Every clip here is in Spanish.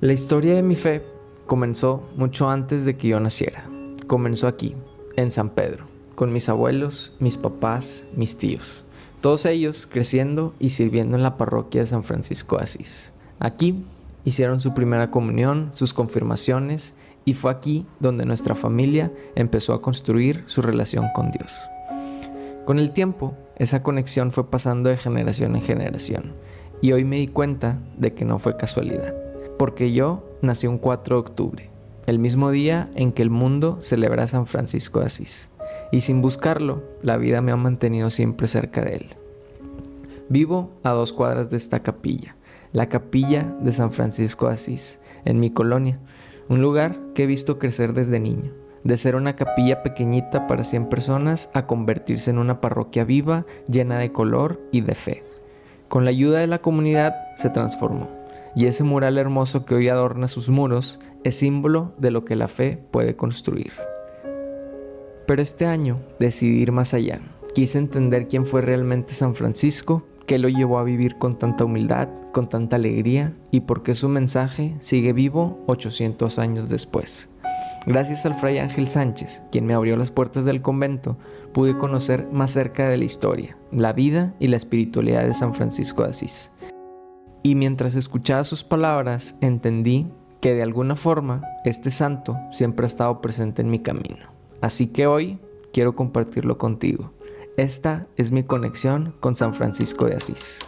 La historia de mi fe comenzó mucho antes de que yo naciera. Comenzó aquí, en San Pedro, con mis abuelos, mis papás, mis tíos. Todos ellos creciendo y sirviendo en la parroquia de San Francisco de Asís. Aquí hicieron su primera comunión, sus confirmaciones, y fue aquí donde nuestra familia empezó a construir su relación con Dios. Con el tiempo, esa conexión fue pasando de generación en generación, y hoy me di cuenta de que no fue casualidad. Porque yo nací un 4 de octubre, el mismo día en que el mundo celebra a San Francisco de Asís. Y sin buscarlo, la vida me ha mantenido siempre cerca de él. Vivo a 2 cuadras de esta capilla, la capilla de San Francisco de Asís, en mi colonia, un lugar que he visto crecer desde niño, de ser una capilla pequeñita para 100 personas a convertirse en una parroquia viva, llena de color y de fe. Con la ayuda de la comunidad se transformó. Y ese mural hermoso que hoy adorna sus muros es símbolo de lo que la fe puede construir. Pero este año decidí ir más allá. Quise entender quién fue realmente San Francisco, qué lo llevó a vivir con tanta humildad, con tanta alegría y por qué su mensaje sigue vivo 800 años después. Gracias al Fray Ángel Sánchez, quien me abrió las puertas del convento, pude conocer más cerca de la historia, la vida y la espiritualidad de San Francisco de Asís. Y mientras escuchaba sus palabras, entendí que de alguna forma este santo siempre ha estado presente en mi camino. Así que hoy quiero compartirlo contigo. Esta es mi conexión con San Francisco de Asís.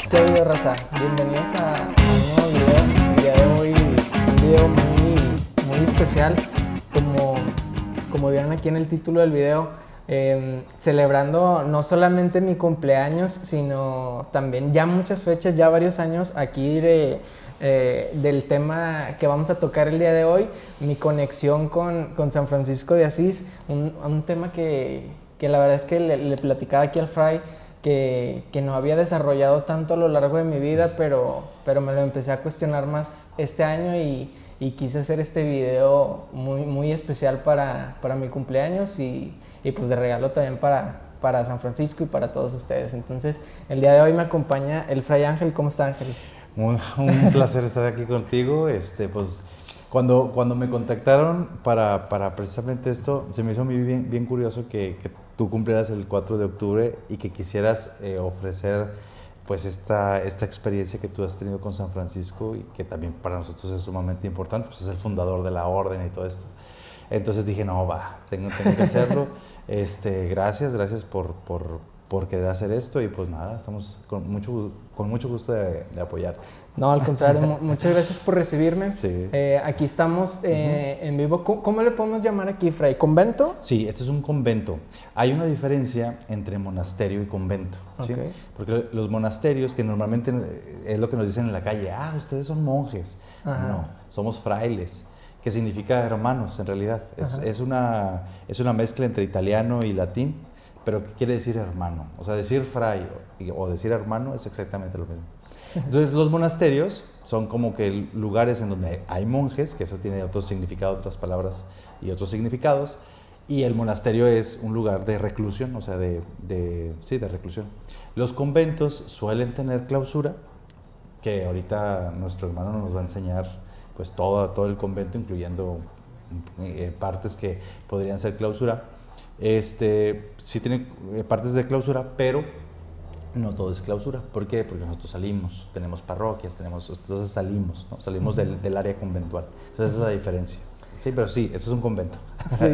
¿Qué ha habido, raza? Bienvenidos a un nuevo video. El día de hoy un video muy especial. Como vieron aquí en el título del video, celebrando no solamente mi cumpleaños, sino también ya muchas fechas, ya varios años aquí del tema que vamos a tocar el día de hoy, mi conexión con San Francisco de Asís, un tema que la verdad es que le platicaba aquí al Fray que no había desarrollado tanto a lo largo de mi vida, pero me lo empecé a cuestionar más este año y quise hacer este video muy especial para mi cumpleaños y pues de regalo también para San Francisco y para todos ustedes. Entonces, el día de hoy me acompaña el Fray Ángel. ¿Cómo está, Ángel? Un placer estar aquí contigo. Pues cuando me contactaron para precisamente esto, se me hizo muy bien curioso que tú cumplieras el 4 de octubre y que quisieras ofrecer pues esta experiencia que tú has tenido con San Francisco y que también para nosotros es sumamente importante, pues es el fundador de la orden y todo esto. Entonces dije, no, tengo que hacerlo. Gracias por querer hacer esto y pues nada, estamos con mucho gusto de apoyar. No, al contrario, muchas gracias por recibirme. Sí. Aquí estamos en vivo. ¿Cómo le podemos llamar aquí, Fray? ¿Convento? Sí, este es un convento. Hay una diferencia entre monasterio y convento, ¿sí? Okay. Porque los monasterios, que normalmente es lo que nos dicen en la calle, ustedes son monjes. Ajá. No, somos frailes, que significa hermanos en realidad. Es una mezcla entre italiano y latín, pero ¿qué quiere decir hermano? O sea, decir fray o decir hermano es exactamente lo mismo. Entonces, los monasterios son como que lugares en donde hay monjes, que eso tiene otro significado, otras palabras y otros significados, y el monasterio es un lugar de reclusión, o sea, de reclusión. Los conventos suelen tener clausura, que ahorita nuestro hermano nos va a enseñar pues todo el convento, incluyendo partes que podrían ser clausura. Sí tiene partes de clausura, pero no todo es clausura. ¿Por qué? Porque nosotros salimos, tenemos parroquias, entonces salimos, ¿no? Salimos del área conventual. Entonces esa es la diferencia. Sí, pero sí, esto es un convento. Sí.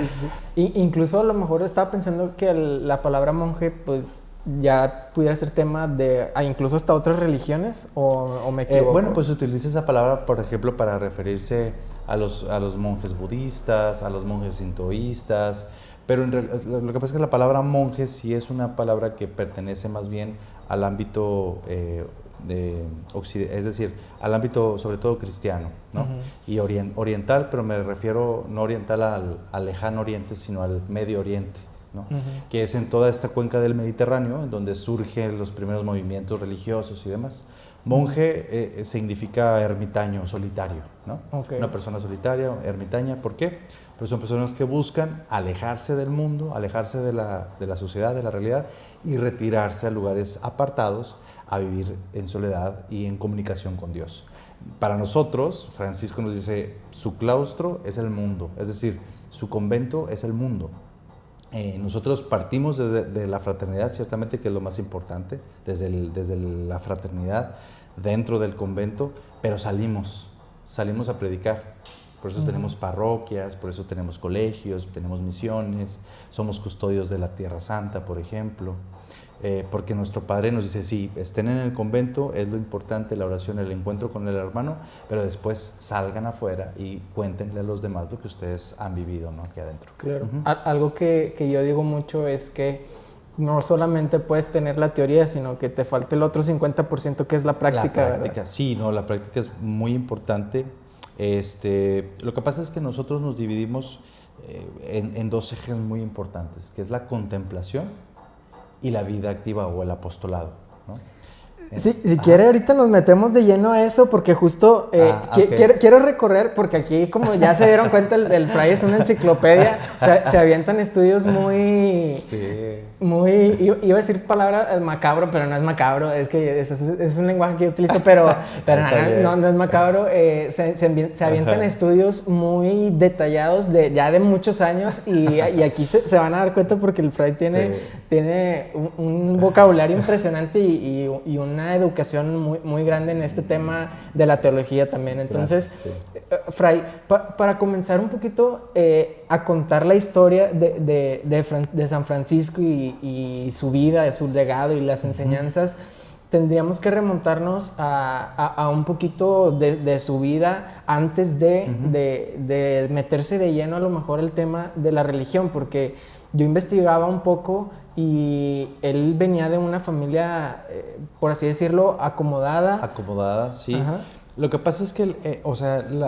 Incluso a lo mejor estaba pensando que la palabra monje, pues ya pudiera ser tema de incluso hasta otras religiones, o me equivoco. Bueno, pues se utiliza esa palabra, por ejemplo, para referirse a los monjes budistas, a los monjes sintoístas, pero lo que pasa es que la palabra monje sí es una palabra que pertenece más bien al ámbito es decir, al ámbito sobre todo cristiano, ¿no? Y oriental, pero me refiero no oriental al lejano oriente, sino al Medio Oriente, ¿no? Que es en toda esta cuenca del Mediterráneo, en donde surgen los primeros movimientos religiosos y demás. Monje significa ermitaño, solitario, ¿no? Okay. Una persona solitaria, ermitaña. ¿Por qué? Pues son personas que buscan alejarse del mundo, alejarse de la sociedad, de la realidad, y retirarse a lugares apartados a vivir en soledad y en comunicación con Dios. Para nosotros, Francisco nos dice, su claustro es el mundo, es decir, su convento es el mundo. Nosotros partimos de la fraternidad, ciertamente que es lo más importante, desde la fraternidad dentro del convento, pero salimos a predicar. Por eso tenemos parroquias, por eso tenemos colegios, tenemos misiones, somos custodios de la Tierra Santa, por ejemplo. Porque nuestro Padre nos dice, sí, estén en el convento, es lo importante, la oración, el encuentro con el hermano, pero después salgan afuera y cuéntenle a los demás lo que ustedes han vivido, ¿no? Aquí adentro. Claro. Algo que yo digo mucho es que no solamente puedes tener la teoría, sino que te falta el otro 50% que es la práctica. La práctica, sí, no, la práctica es muy importante. Lo que pasa es que nosotros nos dividimos en dos ejes muy importantes, que es la contemplación y la vida activa o el apostolado, ¿no? Sí, si quiere ahorita nos metemos de lleno a eso porque justo okay. quiero recorrer, porque aquí como ya se dieron cuenta el Fray es una enciclopedia, se avientan estudios muy, iba a decir palabra macabro, pero no es macabro, es que es un lenguaje que yo utilizo, pero no es macabro, se avientan estudios muy detallados ya de muchos años y aquí se van a dar cuenta porque el Fray tiene un vocabulario impresionante y una educación muy grande en este tema de la teología también. Entonces, Fray, para comenzar un poquito a contar la historia de San Francisco y su vida, de su legado y las enseñanzas, tendríamos que remontarnos a un poquito de su vida antes de meterse de lleno a lo mejor el tema de la religión, porque yo investigaba un poco y él venía de una familia, por así decirlo, acomodada. Acomodada, sí. Ajá. Lo que pasa es que,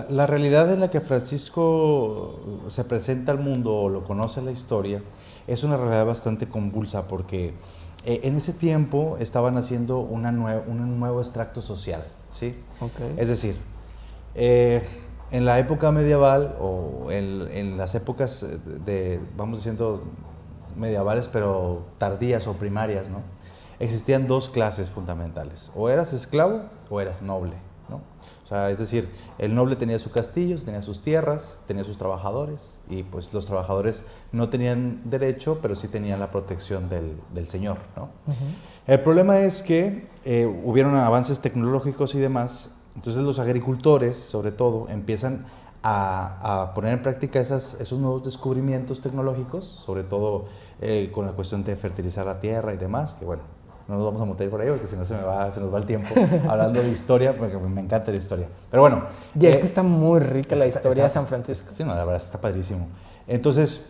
la realidad en la que Francisco se presenta al mundo o lo conoce la historia es una realidad bastante convulsa porque en ese tiempo estaban haciendo un nuevo extracto social, ¿sí? Okay. Es decir, en la época medieval o en las épocas vamos diciendo, medievales, pero tardías o primarias, ¿no? Existían dos clases fundamentales, o eras esclavo o eras noble, ¿no? O sea, es decir, el noble tenía sus castillos, tenía sus tierras, tenía sus trabajadores, y pues los trabajadores no tenían derecho, pero sí tenían la protección del señor, ¿no? El problema es que hubieron avances tecnológicos y demás, entonces los agricultores, sobre todo, empiezan a poner en práctica esos nuevos descubrimientos tecnológicos, sobre todo con la cuestión de fertilizar la tierra y demás, que bueno, no nos vamos a meter por ahí porque si no se nos va el tiempo hablando de historia, porque me encanta la historia. Pero bueno. Y es que está muy rica la historia de San Francisco. Sí, no, la verdad está padrísimo. Entonces,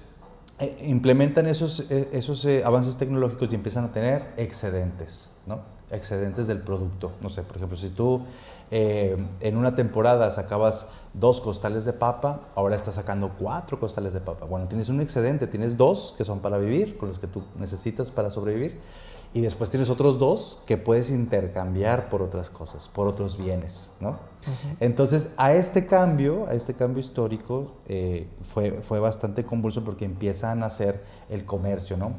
implementan esos avances tecnológicos y empiezan a tener excedentes, ¿no? Excedentes del producto. No sé, por ejemplo, si tú en una temporada sacabas 2 costales de papa, ahora estás sacando 4 costales de papa. Bueno, tienes un excedente, tienes 2 que son para vivir, con los que tú necesitas para sobrevivir, y después tienes otros 2 que puedes intercambiar por otras cosas, por otros bienes, ¿no? Entonces, a este cambio histórico fue bastante convulso porque empieza a nacer el comercio, ¿no?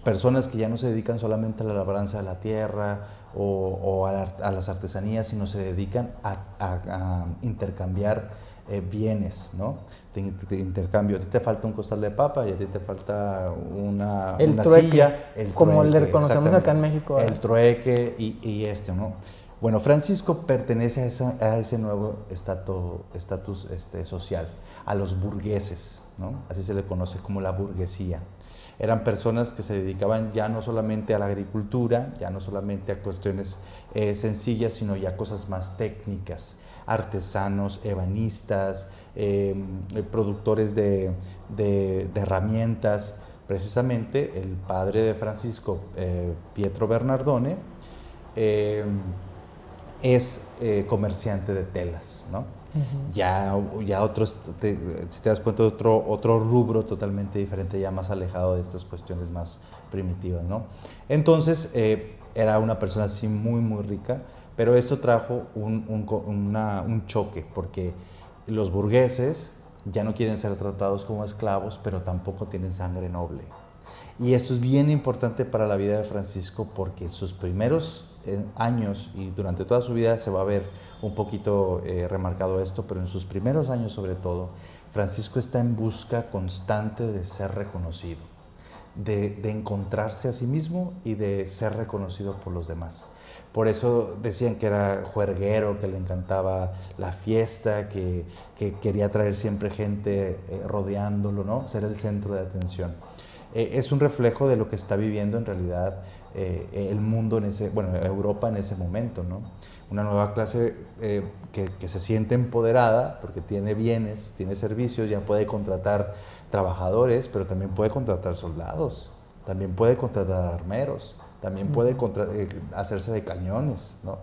Personas que ya no se dedican solamente a la labranza de la tierra o a las artesanías, sino se dedican a intercambiar bienes, ¿no? Te intercambio, a ti te falta un costal de papa y a ti te falta una trueque, silla. como le reconocemos acá en México. El trueque y ¿no? Bueno, Francisco pertenece a ese nuevo estatus social, a los burgueses, ¿no? Así se le conoce como la burguesía. Eran personas que se dedicaban ya no solamente a la agricultura, ya no solamente a cuestiones sencillas, sino ya a cosas más técnicas, artesanos, ebanistas, productores de herramientas. Precisamente el padre de Francisco, Pietro Bernardone, es comerciante de telas, ¿no? Ya otros, si te das cuenta, otro rubro totalmente diferente, ya más alejado de estas cuestiones más primitivas, ¿no? Entonces, era una persona así muy, muy rica, pero esto trajo un choque, porque los burgueses ya no quieren ser tratados como esclavos, pero tampoco tienen sangre noble. Y esto es bien importante para la vida de Francisco porque sus primeros años, y durante toda su vida se va a ver un poquito remarcado esto, pero en sus primeros años sobre todo, Francisco está en busca constante de ser reconocido, de encontrarse a sí mismo y de ser reconocido por los demás. Por eso decían que era juerguero, que le encantaba la fiesta, que quería traer siempre gente rodeándolo, ¿no? Ser el centro de atención. Es un reflejo de lo que está viviendo en realidad el mundo, Europa en ese momento, ¿no? Una nueva clase que se siente empoderada porque tiene bienes, tiene servicios, ya puede contratar trabajadores, pero también puede contratar soldados, también puede contratar armeros, también puede hacerse de cañones, ¿no?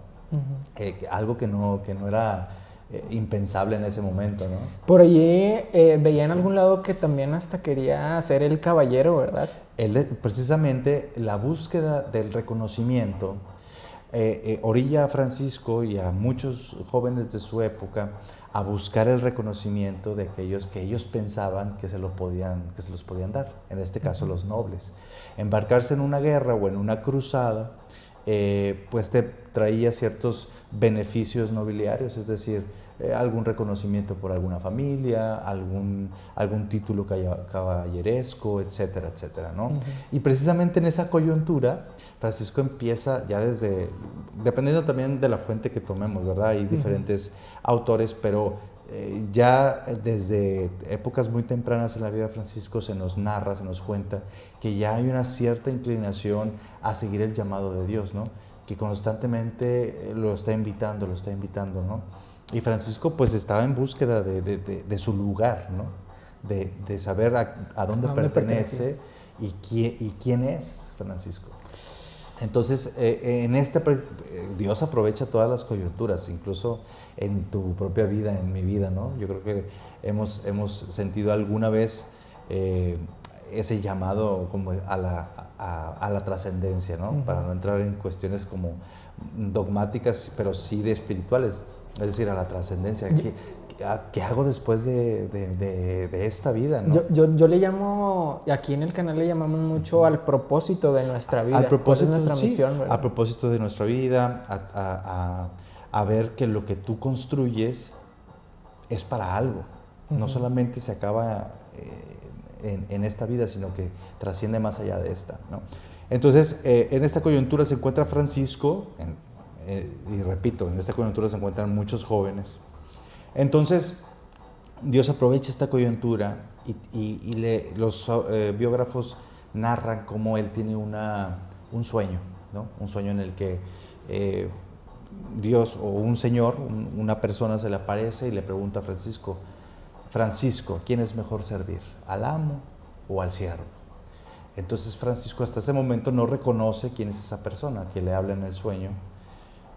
Algo que no era impensable en ese momento, ¿no? Por allí veía en algún lado que también hasta quería ser el caballero, ¿verdad? Precisamente la búsqueda del reconocimiento orilla a Francisco y a muchos jóvenes de su época a buscar el reconocimiento de aquellos que ellos pensaban que se los podían dar, en este caso los nobles. Embarcarse en una guerra o en una cruzada, pues te traía ciertos beneficios nobiliarios, es decir, algún reconocimiento por alguna familia, algún título caballeresco, etcétera, etcétera, ¿no? Y precisamente en esa coyuntura, Francisco empieza ya dependiendo también de la fuente que tomemos, ¿verdad? Hay diferentes autores, pero ya desde épocas muy tempranas en la vida de Francisco se nos narra, se nos cuenta que ya hay una cierta inclinación a seguir el llamado de Dios, ¿no? Que constantemente lo está invitando, ¿no? Y Francisco pues estaba en búsqueda de su lugar, ¿no? De saber a dónde pertenece y quién es Francisco. Entonces, Dios aprovecha todas las coyunturas, incluso en tu propia vida, en mi vida, ¿no? Yo creo que hemos sentido alguna vez ese llamado como a la trascendencia, ¿no? Para no entrar en cuestiones como dogmáticas, pero sí de espirituales. Es decir, a la trascendencia. ¿Qué hago después de esta vida, ¿no? Yo le llamo, aquí en el canal le llamamos mucho al propósito de nuestra vida. Al propósito, de nuestra misión, ¿verdad? A propósito de nuestra vida, a ver que lo que tú construyes es para algo. No solamente se acaba en esta vida, sino que trasciende más allá de esta, ¿no? Entonces, en esta coyuntura se encuentra Francisco, y repito, en esta coyuntura se encuentran muchos jóvenes. Entonces, Dios aprovecha esta coyuntura y los biógrafos narran cómo él tiene un sueño, ¿no? Un sueño en el que Dios o un señor, una persona se le aparece y le pregunta a Francisco, ¿quién es mejor servir? ¿Al amo o al siervo? Entonces Francisco hasta ese momento no reconoce quién es esa persona que le habla en el sueño.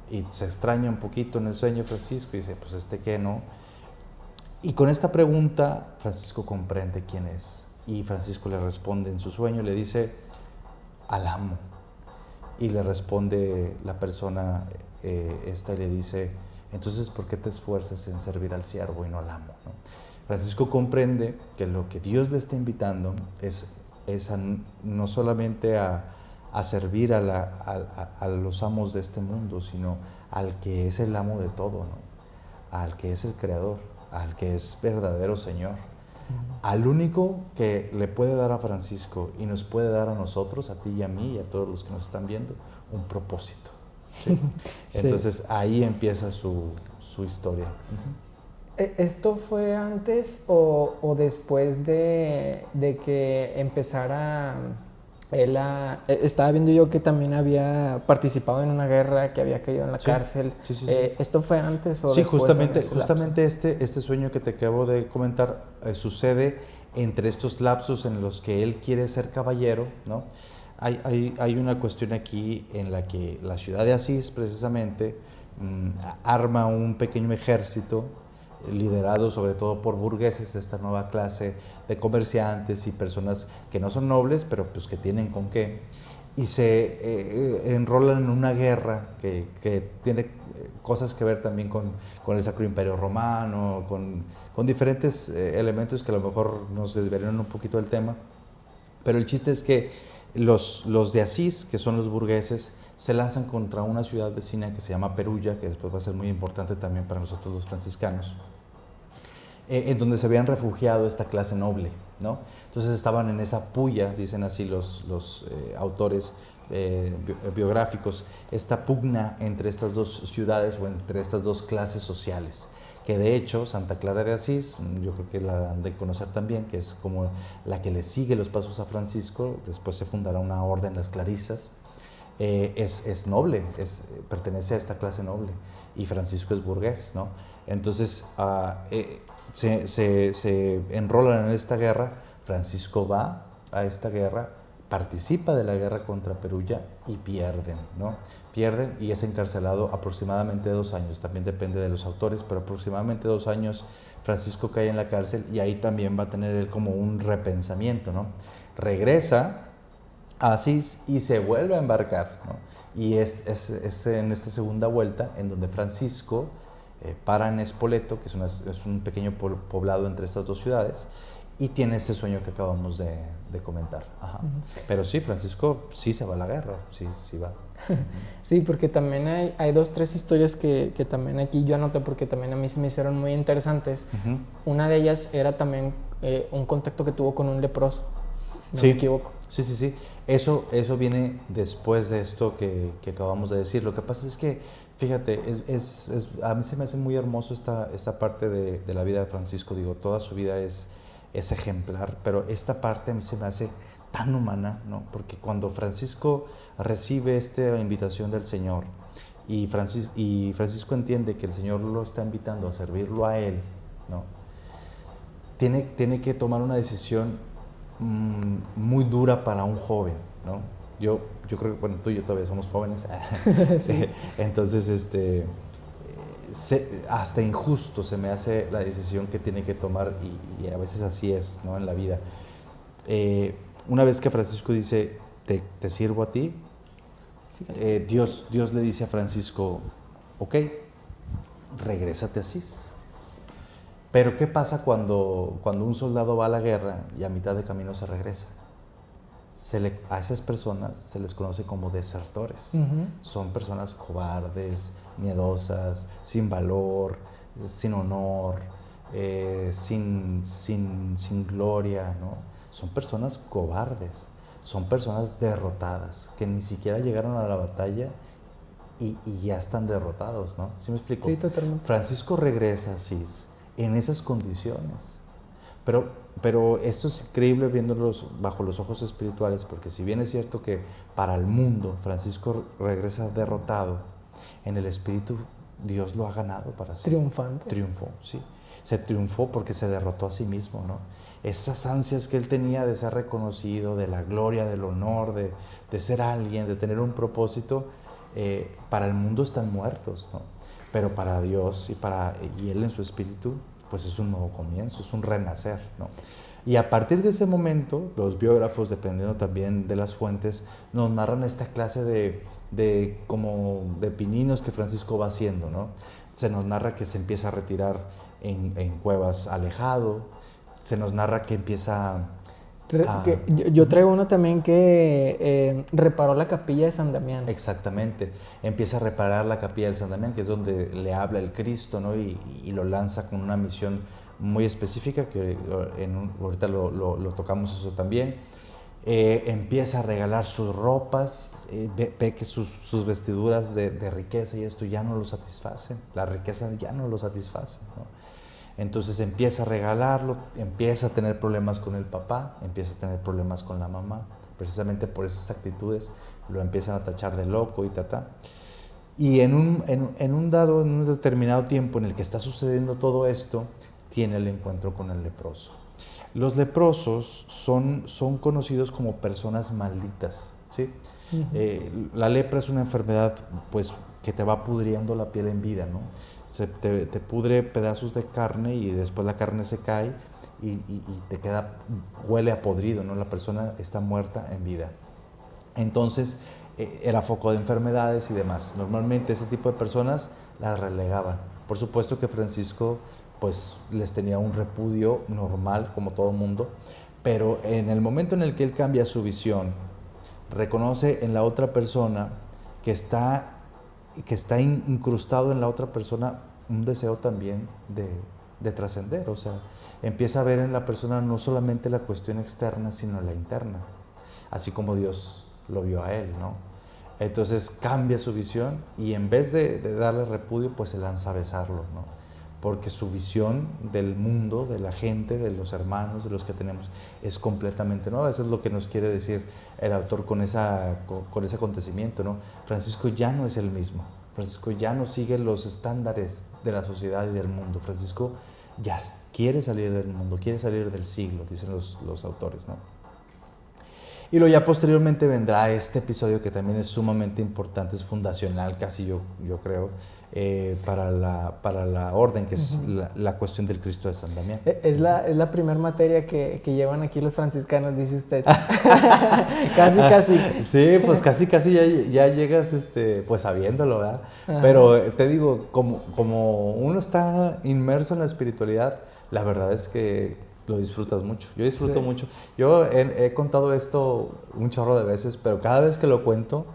Y se extraña un poquito en el sueño Francisco y dice, pues ¿qué, no? Y con esta pregunta Francisco comprende quién es. Y Francisco le responde en su sueño, le dice, al amo. Y le responde la persona y le dice, entonces ¿por qué te esfuerzas en servir al siervo y no al amo, ¿no? Francisco comprende que lo que Dios le está invitando es no solamente a servir a los amos de este mundo, sino al que es el amo de todo, ¿no? Al que es el creador, al que es verdadero Señor, al único que le puede dar a Francisco y nos puede dar a nosotros, a ti y a mí y a todos los que nos están viendo, un propósito, ¿sí? Sí. Entonces ahí empieza su historia. ¿Esto fue antes o después de que empezara él estaba viendo yo que también había participado en una guerra, que había caído en la cárcel? Sí. ¿Esto fue antes o después? Sí, justamente este sueño que te acabo de comentar sucede entre estos lapsos en los que él quiere ser caballero, ¿no? Hay una cuestión aquí en la que la ciudad de Asís, precisamente, arma un pequeño ejército liderado sobre todo por burgueses, esta nueva clase de comerciantes y personas que no son nobles, pero pues que tienen con qué, y se enrolan en una guerra que tiene cosas que ver también con el Sacro Imperio Romano, con diferentes elementos que a lo mejor nos desviaron un poquito del tema, Pero el chiste es que los de Asís, que son los burgueses, se lanzan contra una ciudad vecina que se llama Perugia, que después va a ser muy importante también para nosotros los franciscanos, en donde se habían refugiado esta clase noble, ¿no? Entonces estaban en esa puya, dicen así los autores biográficos, esta pugna entre estas dos ciudades o entre estas dos clases sociales, que de hecho Santa Clara de Asís, yo creo que la han de conocer también, que es como la que le sigue los pasos a Francisco, después se fundará una orden, las Clarisas, es noble, pertenece a esta clase noble, y Francisco es burgués, ¿no? Entonces se enrolan en esta guerra. Francisco va a esta guerra, participa de la guerra contra Perugia y pierden, ¿no? Pierden y es encarcelado aproximadamente 2 años, también depende de los autores, pero aproximadamente 2 años Francisco cae en la cárcel y ahí también va a tener él como un repensamiento, ¿no? Regresa a Asís y se vuelve a embarcar, ¿no? Y es en esta segunda vuelta en donde Francisco para en Spoleto, que es un pequeño poblado entre estas dos ciudades, y tiene este sueño que acabamos de comentar. Ajá. Pero sí, Francisco sí se va a la guerra, sí va. Sí, porque también hay 2, 3 historias que también aquí yo anoté porque también a mí se me hicieron muy interesantes. Una de ellas era también un contacto que tuvo con un leproso, si no me equivoco. Sí. Eso viene después de esto que acabamos de decir. Lo que pasa es que, fíjate, a mí se me hace muy hermoso esta parte de la vida de Francisco. Digo, toda su vida es ejemplar, pero esta parte a mí se me hace tan humana, ¿no? Porque cuando Francisco recibe esta invitación del Señor y Francisco entiende que el Señor lo está invitando a servirlo a él, ¿no? Tiene que tomar una decisión muy dura para un joven, ¿no? Yo creo que, bueno, tú y yo todavía somos jóvenes, sí. Entonces, hasta injusto se me hace la decisión que tiene que tomar y a veces así es, ¿no? En la vida. Una vez que Francisco dice, te sirvo a ti, Dios le dice a Francisco, ok, regrésate a Asís. Pero ¿qué pasa cuando un soldado va a la guerra y a mitad de camino se regresa? A esas personas se les conoce como desertores. Son personas cobardes, miedosas, sin valor, sin honor, sin gloria, ¿no? Son personas cobardes, son personas derrotadas, que ni siquiera llegaron a la batalla y ya están derrotados, ¿no? ¿Sí me explico? Sí, totalmente. Francisco regresa a Asís en esas condiciones. Pero esto es increíble viéndolos bajo los ojos espirituales, porque si bien es cierto que para el mundo Francisco regresa derrotado, en el espíritu Dios lo ha ganado para sí. Triunfante. Triunfó, sí. Se triunfó porque se derrotó a sí mismo, ¿no? Esas ansias que él tenía de ser reconocido, de la gloria, del honor, de ser alguien, de tener un propósito, para el mundo están muertos, ¿no? Pero para Dios y él en su espíritu, pues es un nuevo comienzo, es un renacer, ¿no? Y a partir de ese momento, los biógrafos, dependiendo también de las fuentes, nos narran esta clase de pininos que Francisco va haciendo, ¿no? Se nos narra que se empieza a retirar en cuevas alejado, se nos narra que empieza yo traigo uno también que reparó la capilla de San Damián. Exactamente, empieza a reparar la capilla de San Damián, que es donde le habla el Cristo, ¿no? Y lo lanza con una misión muy específica, que ahorita lo tocamos eso también. Empieza a regalar sus ropas, ve que sus vestiduras de riqueza y esto ya no lo satisfacen, la riqueza ya no lo satisface, ¿no? Entonces empieza a regalarlo, empieza a tener problemas con el papá, empieza a tener problemas con la mamá, precisamente por esas actitudes lo empiezan a tachar de loco y Y en un determinado tiempo en el que está sucediendo todo esto, tiene el encuentro con el leproso. Los leprosos son conocidos como personas malditas, ¿sí? La lepra es una enfermedad, pues, que te va pudriendo la piel en vida, ¿no? Te pudre pedazos de carne y después la carne se cae y te huele a podrido, ¿no? La persona está muerta en vida. Entonces, era foco de enfermedades y demás. Normalmente ese tipo de personas las relegaban. Por supuesto que Francisco, pues, les tenía un repudio normal, como todo mundo, Pero en el momento en el que él cambia su visión, reconoce en la otra persona que está incrustado en la otra persona un deseo también de trascender. O sea, empieza a ver en la persona no solamente la cuestión externa, sino la interna, así como Dios lo vio a él, ¿no? Entonces cambia su visión y en vez de darle repudio, pues se lanza a besarlo, ¿no? Porque su visión del mundo, de la gente, de los hermanos, de los que tenemos, es completamente nueva. Eso es lo que nos quiere decir el autor con ese acontecimiento, ¿no? Francisco ya no es el mismo. Francisco ya no sigue los estándares de la sociedad y del mundo. Francisco ya quiere salir del mundo, quiere salir del siglo, dicen los autores, ¿no? Y luego ya posteriormente vendrá este episodio que también es sumamente importante, es fundacional casi yo creo, para la orden, que es la cuestión del Cristo de San Damián. Es la primera materia que llevan aquí los franciscanos, dice usted. Casi. Sí, pues casi ya llegas pues sabiéndolo, ¿verdad? Ajá. Pero te digo, como uno está inmerso en la espiritualidad, la verdad es que lo disfrutas mucho. Yo disfruto mucho. Yo he contado esto un chorro de veces, pero cada vez que lo cuento,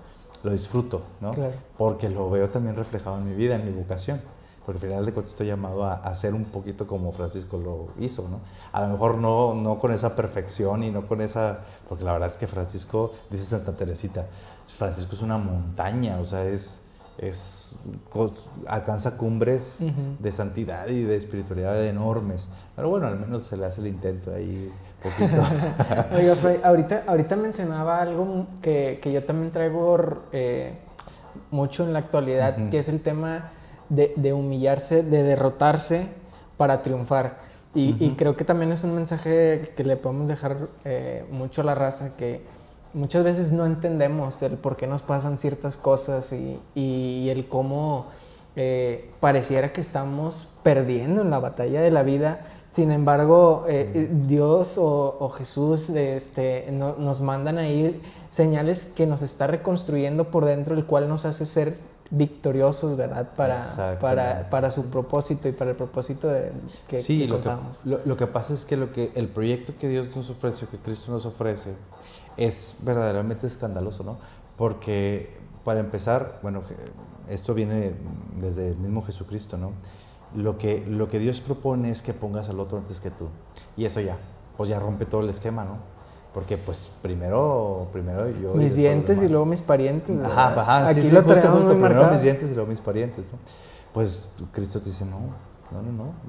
lo disfruto, ¿no? Claro. Porque lo veo también reflejado en mi vida, en mi vocación. Porque al final de cuentas estoy llamado a ser un poquito como Francisco lo hizo, ¿no? A lo mejor no con esa perfección y no con esa... Porque la verdad es que Francisco, dice Santa Teresita, Francisco es una montaña, o sea, alcanza cumbres de santidad y de espiritualidad enormes. Pero bueno, al menos se le hace el intento ahí poquito. Oiga, Fray, ahorita mencionaba algo que yo también traigo mucho en la actualidad, que es el tema de humillarse, de derrotarse para triunfar. Y creo que también es un mensaje que le podemos dejar mucho a la raza, que muchas veces no entendemos el por qué nos pasan ciertas cosas y el cómo pareciera que estamos perdiendo en la batalla de la vida. Sin embargo, Dios o Jesús nos mandan ahí señales que nos está reconstruyendo por dentro, el cual nos hace ser victoriosos, ¿verdad? Para su propósito y para el propósito que contamos. Lo que pasa es que el proyecto que Dios nos ofrece, que Cristo nos ofrece, es verdaderamente escandaloso, ¿no? Porque, para empezar, bueno, esto viene desde el mismo Jesucristo, ¿no? Lo que Dios propone es que pongas al otro antes que tú. Y eso pues ya rompe todo el esquema, ¿no? Porque pues primero yo... Mis dientes y luego mis parientes. Ajá, aquí sí, lo tenemos muy primero marcado. mis dientes y luego mis parientes, ¿no? Pues Cristo te dice, no.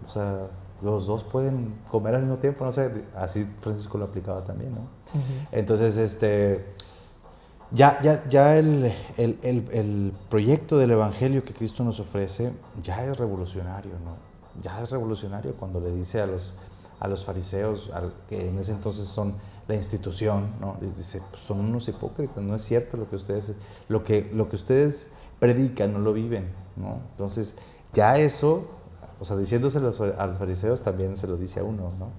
O sea, los dos pueden comer al mismo tiempo, no sé, así Francisco lo aplicaba también, ¿no? Entonces, ya el proyecto del Evangelio que Cristo nos ofrece ya es revolucionario, ¿no? Ya es revolucionario cuando le dice a los fariseos, que en ese entonces son la institución, ¿no? Les dice, pues son unos hipócritas, no es cierto lo que ustedes predican, no lo viven, ¿no? Entonces, ya eso, o sea, diciéndoselo a los fariseos también se lo dice a uno, ¿no?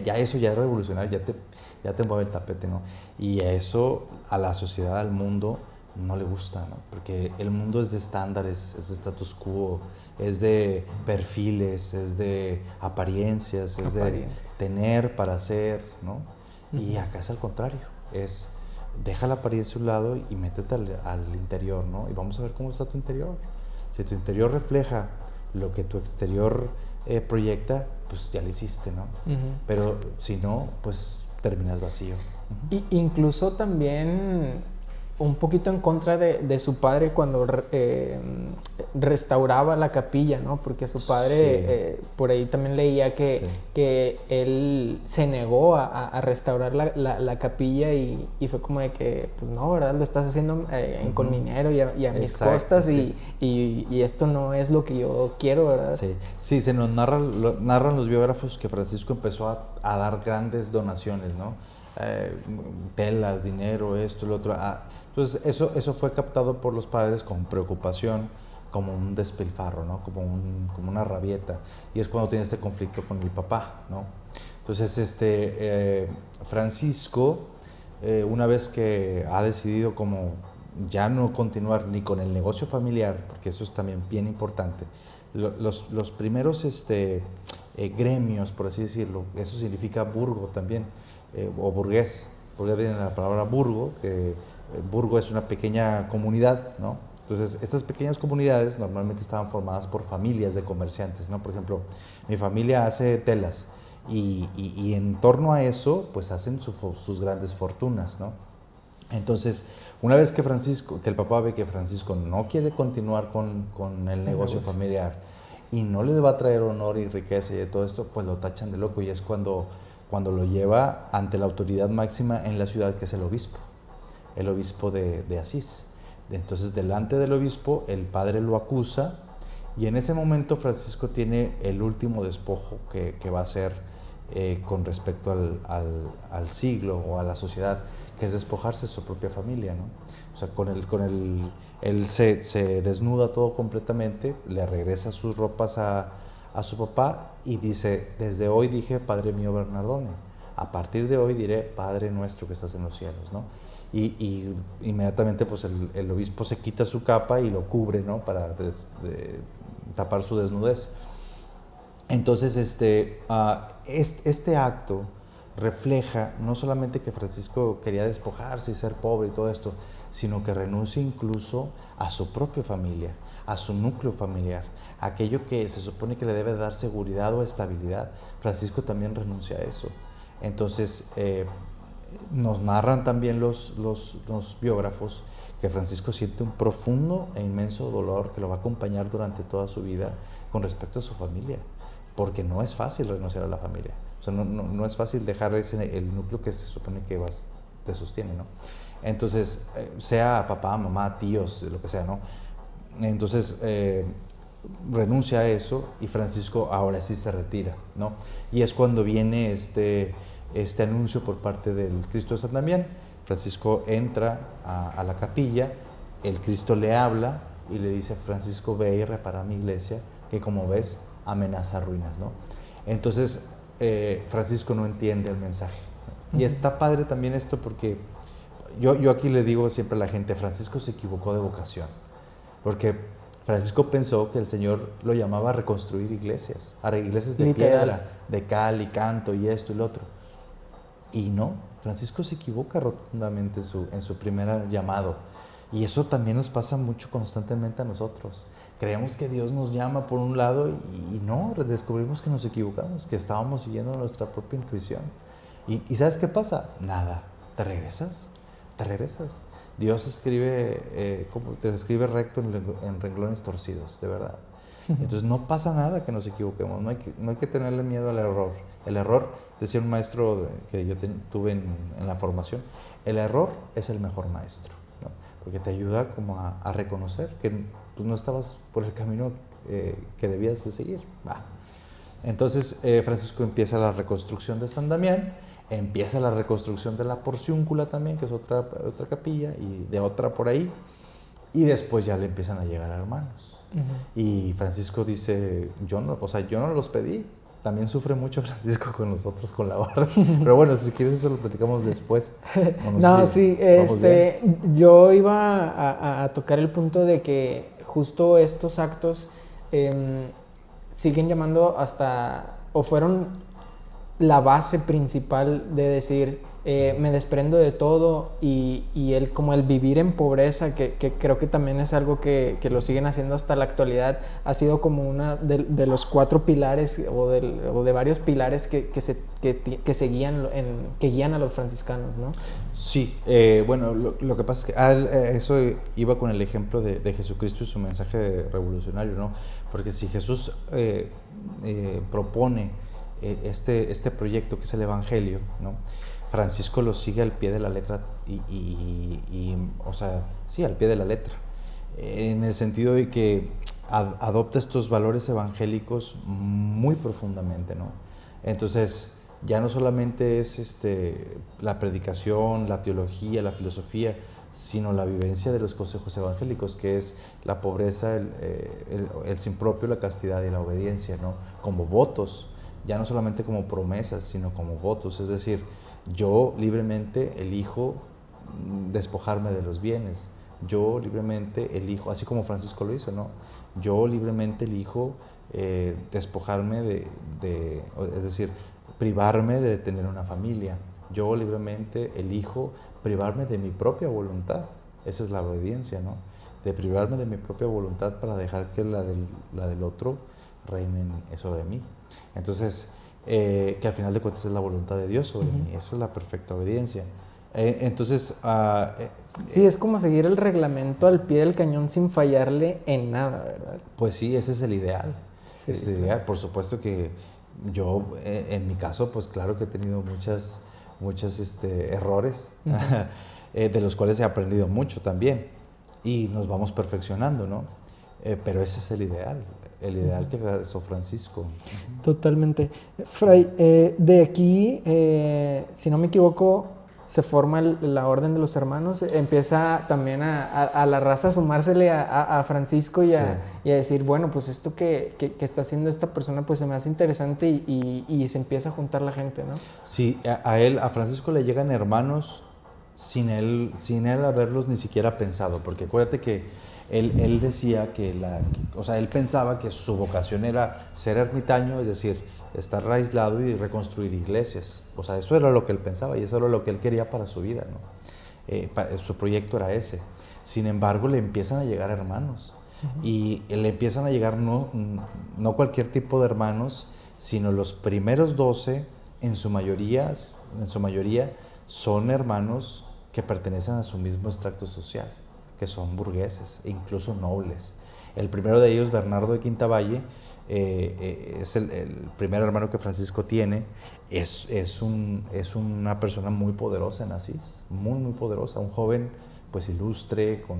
Ya eso ya es revolucionario, ya te mueve el tapete, ¿no? Y eso a la sociedad, al mundo, no le gusta, ¿no? Porque el mundo es de estándares, es de status quo, es de perfiles, es de apariencias, es de tener para ser, ¿no? Y acá es al contrario, deja la apariencia a un lado y métete al interior, ¿no? Y vamos a ver cómo está tu interior. Si tu interior refleja lo que tu exterior proyecta, pues ya lo hiciste, ¿no? Pero si no, pues terminas vacío. Y incluso también un poquito en contra de su padre cuando restauraba la capilla, ¿no? Porque su padre, por ahí también leía que él se negó a restaurar la capilla y fue como de que, pues no, ¿verdad? Lo estás haciendo con mi dinero y a mis costas y esto no es lo que yo quiero, ¿verdad? Sí, se nos narran los biógrafos que Francisco empezó a dar grandes donaciones, ¿no? Telas, dinero, esto, lo otro. Entonces eso fue captado por los padres con preocupación, como un despilfarro, ¿no? Como una rabieta. Y es cuando tiene este conflicto con el papá, ¿no? Entonces Francisco, una vez que ha decidido como ya no continuar ni con el negocio familiar, porque eso es también bien importante, los primeros gremios, por así decirlo. Eso significa burgo también, o burgués. Porque viene la palabra burgo, que burgo es una pequeña comunidad, ¿no? Entonces, estas pequeñas comunidades normalmente estaban formadas por familias de comerciantes, ¿no? Por ejemplo, mi familia hace telas y en torno a eso, pues hacen sus grandes fortunas, ¿no? Entonces, una vez que el papá ve que Francisco no quiere continuar con el negocio familiar y no le va a traer honor y riqueza y de todo esto, pues lo tachan de loco y es cuando lo lleva ante la autoridad máxima en la ciudad, que es el obispo de Asís. Entonces, delante del obispo, el padre lo acusa y en ese momento Francisco tiene el último despojo que va a hacer con respecto al siglo o a la sociedad, que es despojarse de su propia familia, ¿no? O sea, él se desnuda todo completamente, le regresa sus ropas a su papá y dice: desde hoy dije Padre mío Bernardone, a partir de hoy diré Padre nuestro que estás en los cielos, ¿no? Y inmediatamente pues el obispo se quita su capa y lo cubre, ¿no? Para tapar su desnudez. Entonces este acto refleja no solamente que Francisco quería despojarse y ser pobre y todo esto, sino que renuncia incluso a su propia familia, a su núcleo familiar, aquello que se supone que le debe dar seguridad o estabilidad. Francisco también renuncia a eso. Entonces, nos narran también los biógrafos que Francisco siente un profundo e inmenso dolor que lo va a acompañar durante toda su vida con respecto a su familia, porque no es fácil renunciar a la familia. O sea, no es fácil dejar el núcleo que se supone que te sostiene, ¿no? Entonces, sea papá, mamá, tíos, lo que sea, ¿no? Entonces, renuncia a eso y Francisco ahora sí se retira, ¿no? Y es cuando viene este anuncio por parte del Cristo de San Damián. Francisco entra a la capilla, el Cristo le habla y le dice: Francisco, ve y repara mi iglesia, que como ves amenaza ruinas, ¿no? Entonces, Francisco no entiende el mensaje. Y está padre también esto porque yo aquí le digo siempre a la gente: Francisco se equivocó de vocación, porque Francisco pensó que el Señor lo llamaba a reconstruir iglesias de Literal. piedra, de cal y canto y esto y lo otro. Y no, Francisco se equivoca rotundamente en su primer llamado. Y eso también nos pasa mucho constantemente a nosotros. Creemos que Dios nos llama por un lado y no, descubrimos que nos equivocamos, que estábamos siguiendo nuestra propia intuición. ¿Y sabes qué pasa? Nada, te regresas. Dios escribe, como te escribe recto en renglones torcidos, de verdad. Entonces no pasa nada que nos equivoquemos, no hay que tenerle miedo al error. El error, decía un maestro que yo tuve en la formación, el error es el mejor maestro, ¿no? Porque te ayuda como a reconocer que pues, no estabas por el camino que debías de seguir. Entonces Francisco empieza la reconstrucción de San Damián, empieza la reconstrucción de la Porciúncula también, que es otra capilla, y de otra por ahí, y después ya le empiezan a llegar hermanos. Y Francisco dice: yo no los pedí. También sufre mucho Francisco con nosotros, con la orden. Pero bueno, si quieres eso lo platicamos después. Yo iba a tocar el punto de que justo estos actos siguen llamando o fueron la base principal de decir, me desprendo de todo y el vivir en pobreza, que creo que también es algo que lo siguen haciendo hasta la actualidad, ha sido como una de los 4 pilares o de varios pilares que guían a los franciscanos, ¿no? Sí, bueno, lo que pasa es que eso iba con el ejemplo de Jesucristo y su mensaje revolucionario, ¿no? Porque si Jesús propone este proyecto que es el Evangelio, ¿no? Francisco lo sigue al pie de la letra o sea, sí, al pie de la letra, en el sentido de que adopta estos valores evangélicos muy profundamente, ¿no? Entonces, ya no solamente es la predicación, la teología, la filosofía, sino la vivencia de los consejos evangélicos, que es la pobreza, el sin propio, la castidad y la obediencia, ¿no? Como votos, ya no solamente como promesas, sino como votos, es decir, yo libremente elijo despojarme de los bienes, yo libremente elijo, así como Francisco lo hizo, ¿no? Yo libremente elijo despojarme es decir, privarme de tener una familia. Yo libremente elijo privarme de mi propia voluntad. Esa es la obediencia, ¿no? De privarme de mi propia voluntad para dejar que la del otro reine sobre mí. Entonces, que al final de cuentas es la voluntad de Dios sobre mí. Esa es la perfecta obediencia. Entonces... sí, es como seguir el reglamento al pie del cañón sin fallarle en nada, ¿verdad? Pues sí, ese es el ideal. Sí, ese es el ideal. Por supuesto que yo, en mi caso, pues claro que he tenido muchos errores, de los cuales he aprendido mucho también. Y nos vamos perfeccionando, ¿no? Pero ese es el ideal que hizo Francisco. Totalmente. Fray, de aquí, si no me equivoco, se forma la Orden de los Hermanos, empieza también a la raza a sumársele a Francisco y a decir, bueno, pues esto que está haciendo esta persona pues se me hace interesante y se empieza a juntar la gente, ¿no? Sí, a Francisco le llegan hermanos sin él haberlos ni siquiera pensado, porque acuérdate que él decía él pensaba que su vocación era ser ermitaño, es decir, estar aislado y reconstruir iglesias. O sea, eso era lo que él pensaba y eso era lo que él quería para su vida, ¿no? Su proyecto era ese. Sin embargo, le empiezan a llegar hermanos. Y le empiezan a llegar no cualquier tipo de hermanos, sino los primeros 12, en su mayoría son hermanos que pertenecen a su mismo extracto social, que son burgueses e incluso nobles. El primero de ellos, Bernardo de Quintavalle, es el primer hermano que Francisco tiene. Es una persona muy poderosa en Asís, muy, muy poderosa, un joven pues ilustre, con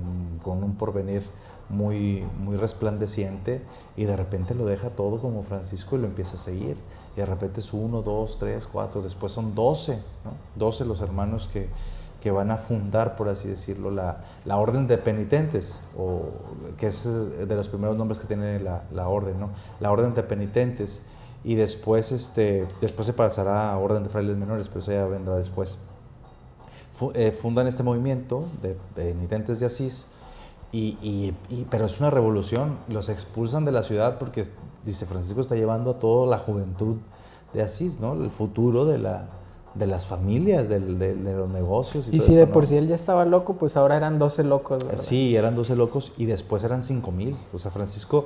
un porvenir muy, muy resplandeciente, y de repente lo deja todo como Francisco y lo empieza a seguir. Y de repente es 1, 2, 3, 4, después son 12, ¿no? 12 los hermanos que van a fundar, por así decirlo, la Orden de Penitentes, que es de los primeros nombres que tiene la orden, ¿no? La Orden de Penitentes, y después se pasará a Orden de Frailes Menores, pero eso ya vendrá después. Fundan este movimiento de penitentes de Asís, pero es una revolución. Los expulsan de la ciudad porque, dice, Francisco está llevando a toda la juventud de Asís, ¿no? El futuro de las familias, de los negocios. Y si de por sí él ya estaba loco, pues ahora eran 12 locos, ¿verdad? Sí, eran 12 locos y después eran 5,000. O sea, Francisco,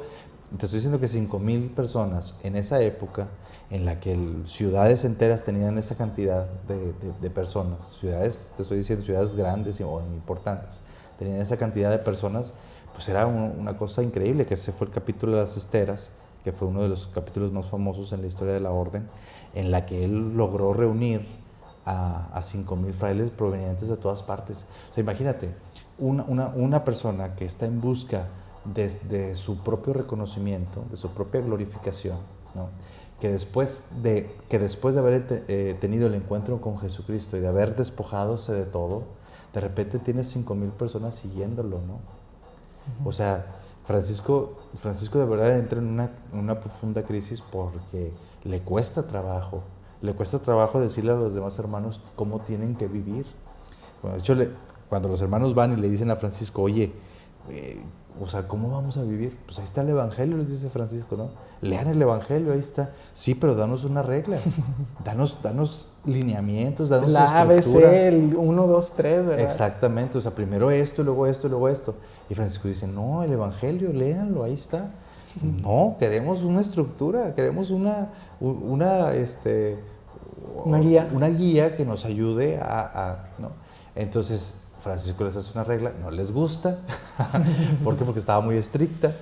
te estoy diciendo que 5,000 personas en esa época en la que ciudades enteras tenían esa cantidad de personas, ciudades, te estoy diciendo, ciudades grandes o importantes, tenían esa cantidad de personas, pues era una cosa increíble, que ese fue el capítulo de las esteras, que fue uno de los capítulos más famosos en la historia de la orden, en la que él logró reunir a 5,000 frailes provenientes de todas partes. O sea, imagínate, una persona que está en busca de su propio reconocimiento, de su propia glorificación, ¿no? que después de haber tenido el encuentro con Jesucristo y de haber despojadose de todo, de repente tiene 5,000 personas siguiéndolo, ¿no? O sea, Francisco de verdad entra en una profunda crisis porque le cuesta trabajo decirle a los demás hermanos cómo tienen que vivir. Bueno, de hecho, cuando los hermanos van y le dicen a Francisco, oye, o sea, ¿cómo vamos a vivir? Pues ahí está el Evangelio, les dice Francisco, ¿no? Lean el Evangelio, ahí está. Sí, pero danos una regla, danos lineamientos, danos la estructura. ABC, el 1, 2, 3, ¿verdad? Exactamente, o sea, primero esto, luego esto, luego esto. Y Francisco dice, no, el Evangelio, léanlo, ahí está. No, queremos una estructura, queremos una guía. Una guía que nos ayude ¿no? Entonces, Francisco les hace una regla, no les gusta. ¿Por qué? Porque estaba muy estricta.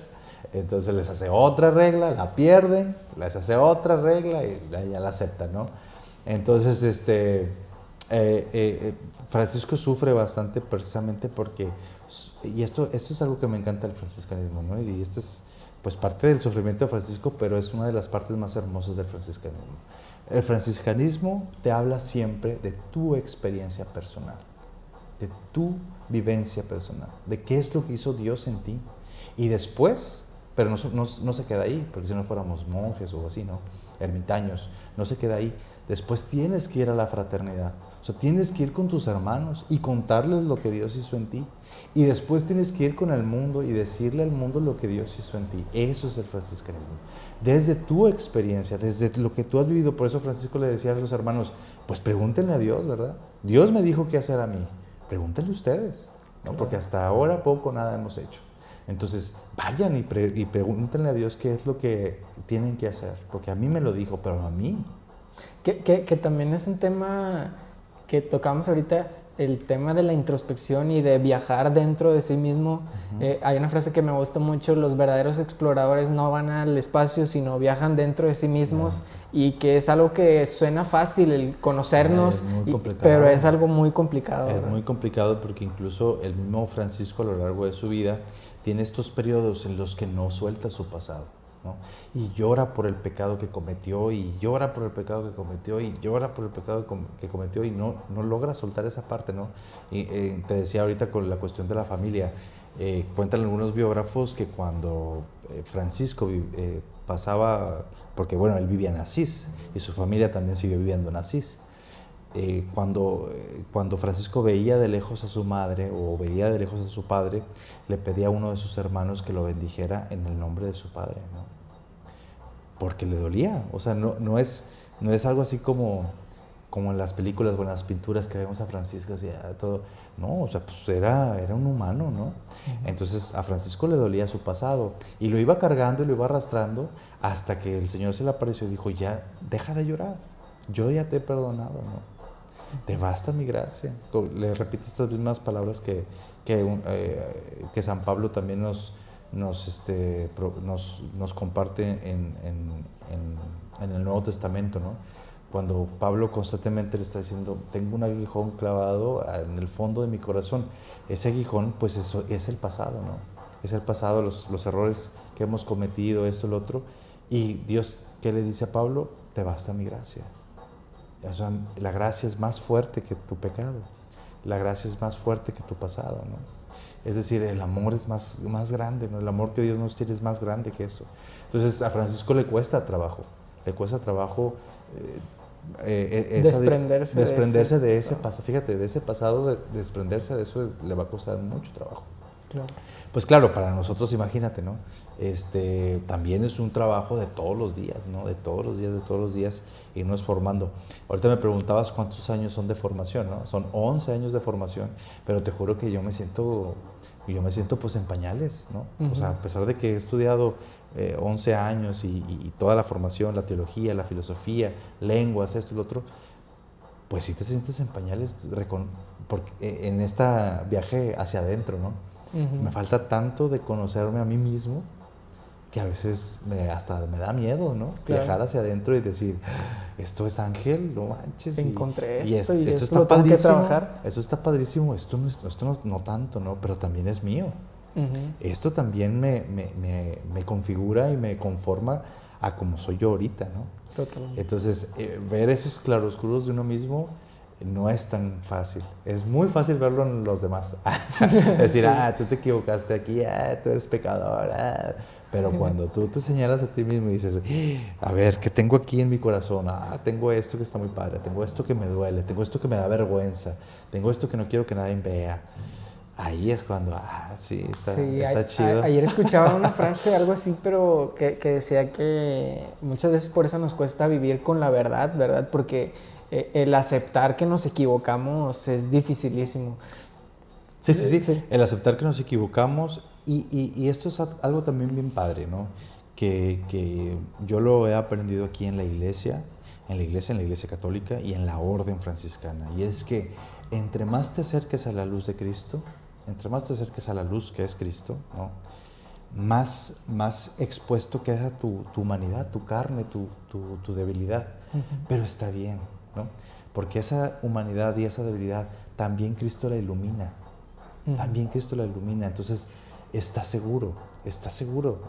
Entonces les hace otra regla, la pierden, les hace otra regla y ya la aceptan, ¿no? Entonces, Francisco sufre bastante precisamente porque, y esto es algo que me encanta del franciscanismo, ¿no? Y esto es pues parte del sufrimiento de Francisco, pero es una de las partes más hermosas del franciscanismo. El franciscanismo te habla siempre de tu experiencia personal, de tu vivencia personal, de qué es lo que hizo Dios en ti. Y después, pero no se queda ahí, porque si no fuéramos monjes o así, ¿no? Ermitaños, no se queda ahí. después tienes que ir a la fraternidad. O sea, tienes que ir con tus hermanos y contarles lo que Dios hizo en ti. Y después tienes que ir con el mundo y decirle al mundo lo que Dios hizo en ti. Eso es el franciscanismo. Desde tu experiencia, desde lo que tú has vivido. Por eso Francisco le decía a los hermanos, pues pregúntenle a Dios, ¿verdad? Dios me dijo qué hacer a mí. Pregúntenle ustedes, ¿no? Porque hasta ahora poco nada hemos hecho. Entonces, vayan y pregúntenle a Dios qué es lo que tienen que hacer. Porque a mí me lo dijo, pero a mí. Que también es un tema que tocamos ahorita, el tema de la introspección y de viajar dentro de sí mismo. Hay una frase que me gusta mucho: los verdaderos exploradores no van al espacio, sino viajan dentro de sí mismos. Y que es algo que suena fácil, el conocernos, pero es algo muy complicado. Es muy complicado porque incluso el mismo Francisco a lo largo de su vida tiene estos periodos en los que no suelta su pasado, ¿no? Y llora por el pecado que cometió, y llora por el pecado que cometió, y llora por el pecado que cometió, y no logra soltar esa parte, ¿no? Y te decía ahorita con la cuestión de la familia, cuentan algunos biógrafos que cuando Francisco pasaba, porque bueno, él vivía en Asís, y su familia también siguió viviendo en Asís. Cuando Francisco veía de lejos a su madre o veía de lejos a su padre, le pedía a uno de sus hermanos que lo bendijera en el nombre de su padre, ¿no? Porque le dolía. O sea, no es algo así como en las películas o en las pinturas que vemos a Francisco así, todo. No, o sea, pues era un humano, ¿no? Entonces a Francisco le dolía su pasado y lo iba cargando y lo iba arrastrando hasta que el Señor se le apareció y dijo: ya, deja de llorar, yo ya te he perdonado, ¿no? Te basta mi gracia. Le repite estas mismas palabras que San Pablo también nos comparte en el Nuevo Testamento, ¿no? Cuando Pablo constantemente le está diciendo: tengo un aguijón clavado en el fondo de mi corazón. Ese aguijón, pues eso es el pasado, ¿no? Es el pasado, los errores que hemos cometido, esto, lo otro. Y Dios, ¿qué le dice a Pablo? Te basta mi gracia. O sea, la gracia es más fuerte que tu pecado. La gracia es más fuerte que tu pasado, ¿no? Es decir, el amor es más grande, ¿no? El amor que Dios nos tiene es más grande que eso. Entonces a Francisco le cuesta trabajo desprenderse de ese pasado. Fíjate, de ese pasado, desprenderse de eso le va a costar mucho trabajo. Claro. Pues claro, para nosotros, imagínate, ¿no? También es un trabajo de todos los días, ¿no? De todos los días irnos formando. Ahorita me preguntabas cuántos años son de formación, ¿no? Son 11 años de formación, pero te juro que yo me siento pues en pañales, ¿no? O sea, a pesar de que he estudiado 11 años y toda la formación, la teología, la filosofía, lenguas, esto y lo otro, pues sí te sientes en pañales en este viaje hacia adentro, ¿no? Me falta tanto de conocerme a mí mismo que a veces hasta me da miedo, ¿no? Claro. Viajar hacia adentro y decir: esto es ángel, no manches. Encontré esto y esto está padrísimo. Eso está padrísimo, esto no tanto, ¿no? Pero también es mío. Esto también me configura y me conforma a como soy yo ahorita, ¿no? Totalmente. Entonces, ver esos claroscuros de uno mismo no es tan fácil. Es muy fácil verlo en los demás. Decir: sí, tú te equivocaste aquí, tú eres pecador. Pero cuando tú te señalas a ti mismo y dices: a ver, ¿qué tengo aquí en mi corazón? Tengo esto que está muy padre, tengo esto que me duele, tengo esto que me da vergüenza, tengo esto que no quiero que nadie vea. Ahí es cuando, sí, está chido. Ayer escuchaba una frase, algo así, pero que decía que muchas veces por eso nos cuesta vivir con la verdad, ¿verdad? Porque el aceptar que nos equivocamos es dificilísimo. Sí. El aceptar que nos equivocamos y esto es algo también bien padre, ¿no? Que yo lo he aprendido aquí en la iglesia católica y en la orden franciscana. Y es que entre más te acerques a la luz de Cristo, entre más te acerques a la luz que es Cristo, ¿no? Más expuesto queda tu humanidad, tu carne, tu debilidad. Pero está bien, ¿no? Porque esa humanidad y esa debilidad también Cristo la ilumina. También Cristo la ilumina. Entonces, está seguro.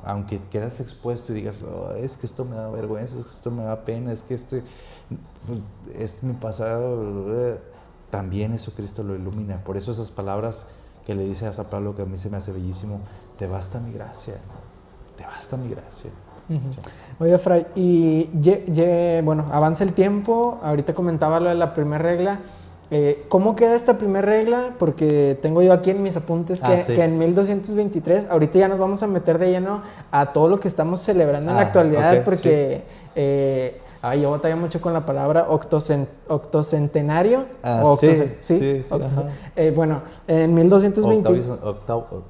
Aunque quedas expuesto y digas: es que esto me da vergüenza, es que esto me da pena, es que es mi pasado. También eso Cristo lo ilumina. Por eso esas palabras que le dice a San Pablo, que a mí se me hace bellísimo: te basta mi gracia, te basta mi gracia. Uh-huh. Sí. Oye, Fray, y bueno, avanza el tiempo, ahorita comentaba lo de la primera regla. ¿Cómo queda esta primera regla? Porque tengo yo aquí en mis apuntes Sí. que en 1223, ahorita ya nos vamos a meter de lleno a todo lo que estamos celebrando en la actualidad, okay, porque yo batalla mucho con la palabra octocentenario. Sí. Bueno, en 1220...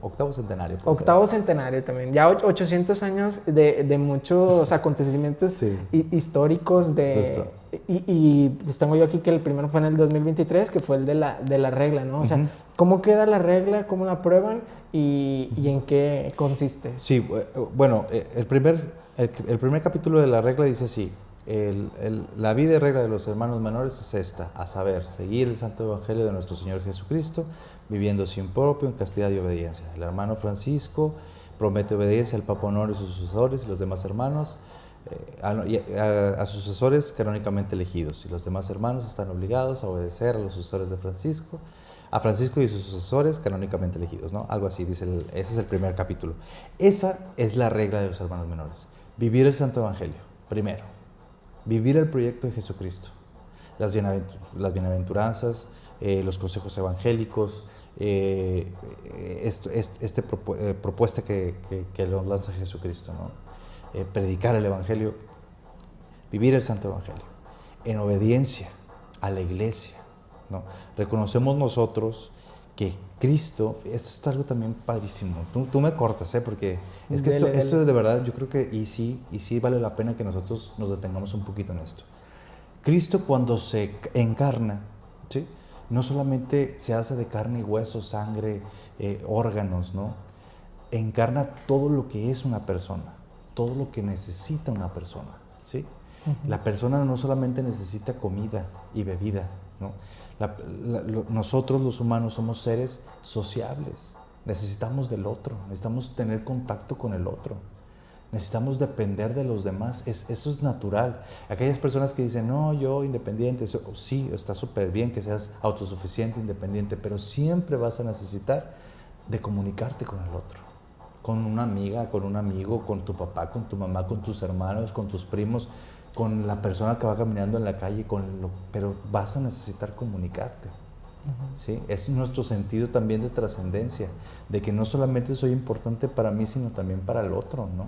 Octavo centenario. Octavo centenario también. Ya 800 años de muchos acontecimientos históricos y pues tengo yo aquí que el primero fue en el 2023, que fue el de la regla, ¿no? O sea, ¿cómo queda la regla? ¿Cómo la prueban? ¿Y en qué consiste? Sí, bueno, el primer capítulo de la regla dice así: la vida y regla de los hermanos menores es esta, a saber, seguir el santo evangelio de nuestro Señor Jesucristo, viviendo sin propio en castidad y obediencia. El hermano Francisco promete obediencia al Papa Honorio y sus sucesores y los demás hermanos, a sus sucesores canónicamente elegidos, y los demás hermanos están obligados a obedecer a los sucesores de Francisco, a Francisco y sus sucesores canónicamente elegidos, ¿no? Algo así, ese es el primer capítulo. Esa es la regla de los hermanos menores. Vivir el santo evangelio, primero. Vivir el proyecto de Jesucristo, las bienaventuranzas, los consejos evangélicos, propuesta que nos lanza Jesucristo, ¿no? Predicar el evangelio, vivir el santo evangelio, en obediencia a la iglesia, ¿no? Reconocemos nosotros que Cristo, esto es algo también padrísimo, tú me cortas, porque es que esto de verdad, yo creo que y sí vale la pena que nosotros nos detengamos un poquito en esto. Cristo, cuando se encarna, ¿sí?, no solamente se hace de carne y hueso, sangre, órganos, ¿no? Encarna todo lo que es una persona, todo lo que necesita una persona, ¿sí? Uh-huh. La persona no solamente necesita comida y bebida, ¿no? Nosotros los humanos somos seres sociables, necesitamos del otro, necesitamos tener contacto con el otro, necesitamos depender de los demás, eso es natural. Aquellas personas que dicen, no, yo independiente, sí, está súper bien que seas autosuficiente, independiente, pero siempre vas a necesitar de comunicarte con el otro, con una amiga, con un amigo, con tu papá, con tu mamá, con tus hermanos, con tus primos, con la persona que va caminando en la calle, pero vas a necesitar comunicarte. Uh-huh. ¿Sí? Es nuestro sentido también de trascendencia, de que no solamente soy importante para mí, sino también para el otro, ¿no?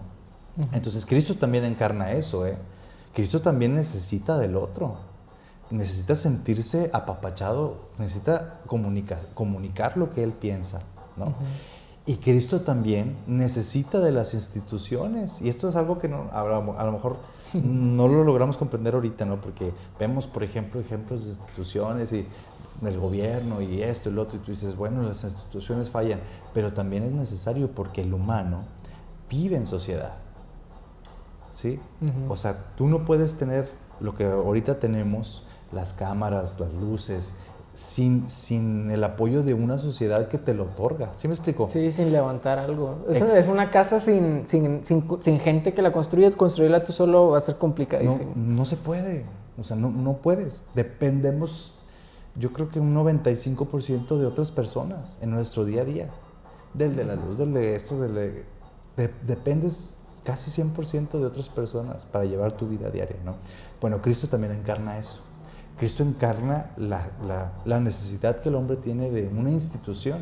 Uh-huh. Entonces Cristo también encarna eso, Cristo también necesita del otro, necesita sentirse apapachado, necesita comunicar lo que él piensa, ¿no? Uh-huh. Y Cristo también necesita de las instituciones, y esto es algo que a lo mejor no lo logramos comprender ahorita, ¿no? Porque vemos, por ejemplo, ejemplos de instituciones y del gobierno y esto y lo otro, y tú dices, bueno, las instituciones fallan, pero también es necesario porque el humano vive en sociedad, ¿sí? Uh-huh. O sea, tú no puedes tener lo que ahorita tenemos, las cámaras, las luces, sin el apoyo de una sociedad que te lo otorga. ¿Sí me explico? Sí, sin levantar algo. Es una casa sin gente que la construye. Construirla tú solo va a ser complicadísimo. No se puede. O sea, no puedes. Dependemos, yo creo que un 95% de otras personas en nuestro día a día. Del de la luz, del de esto, dependes casi 100% de otras personas para llevar tu vida diaria, ¿no? Bueno, Cristo también encarna eso. Cristo encarna la necesidad que el hombre tiene de una institución.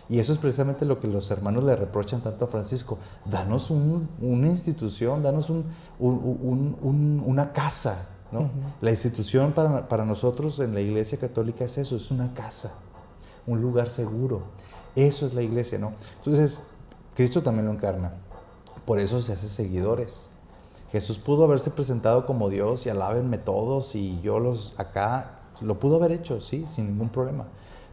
Y eso es precisamente lo que los hermanos le reprochan tanto a Francisco. Danos una institución, danos una casa, ¿no? Uh-huh. La institución para nosotros en la Iglesia Católica es eso, es una casa, un lugar seguro. Eso es la Iglesia, ¿no? Entonces, Cristo también lo encarna. Por eso se hace seguidores. Jesús pudo haberse presentado como Dios y alábenme todos y yo lo pudo haber hecho, sí, sin ningún problema.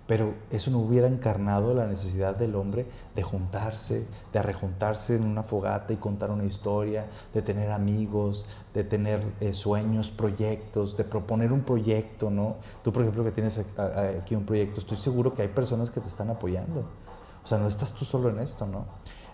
Pero eso no hubiera encarnado la necesidad del hombre de juntarse, de arrejuntarse en una fogata y contar una historia, de tener amigos, de tener sueños, proyectos, de proponer un proyecto, ¿no? Tú, por ejemplo, que tienes aquí un proyecto, estoy seguro que hay personas que te están apoyando. O sea, no estás tú solo en esto, ¿no?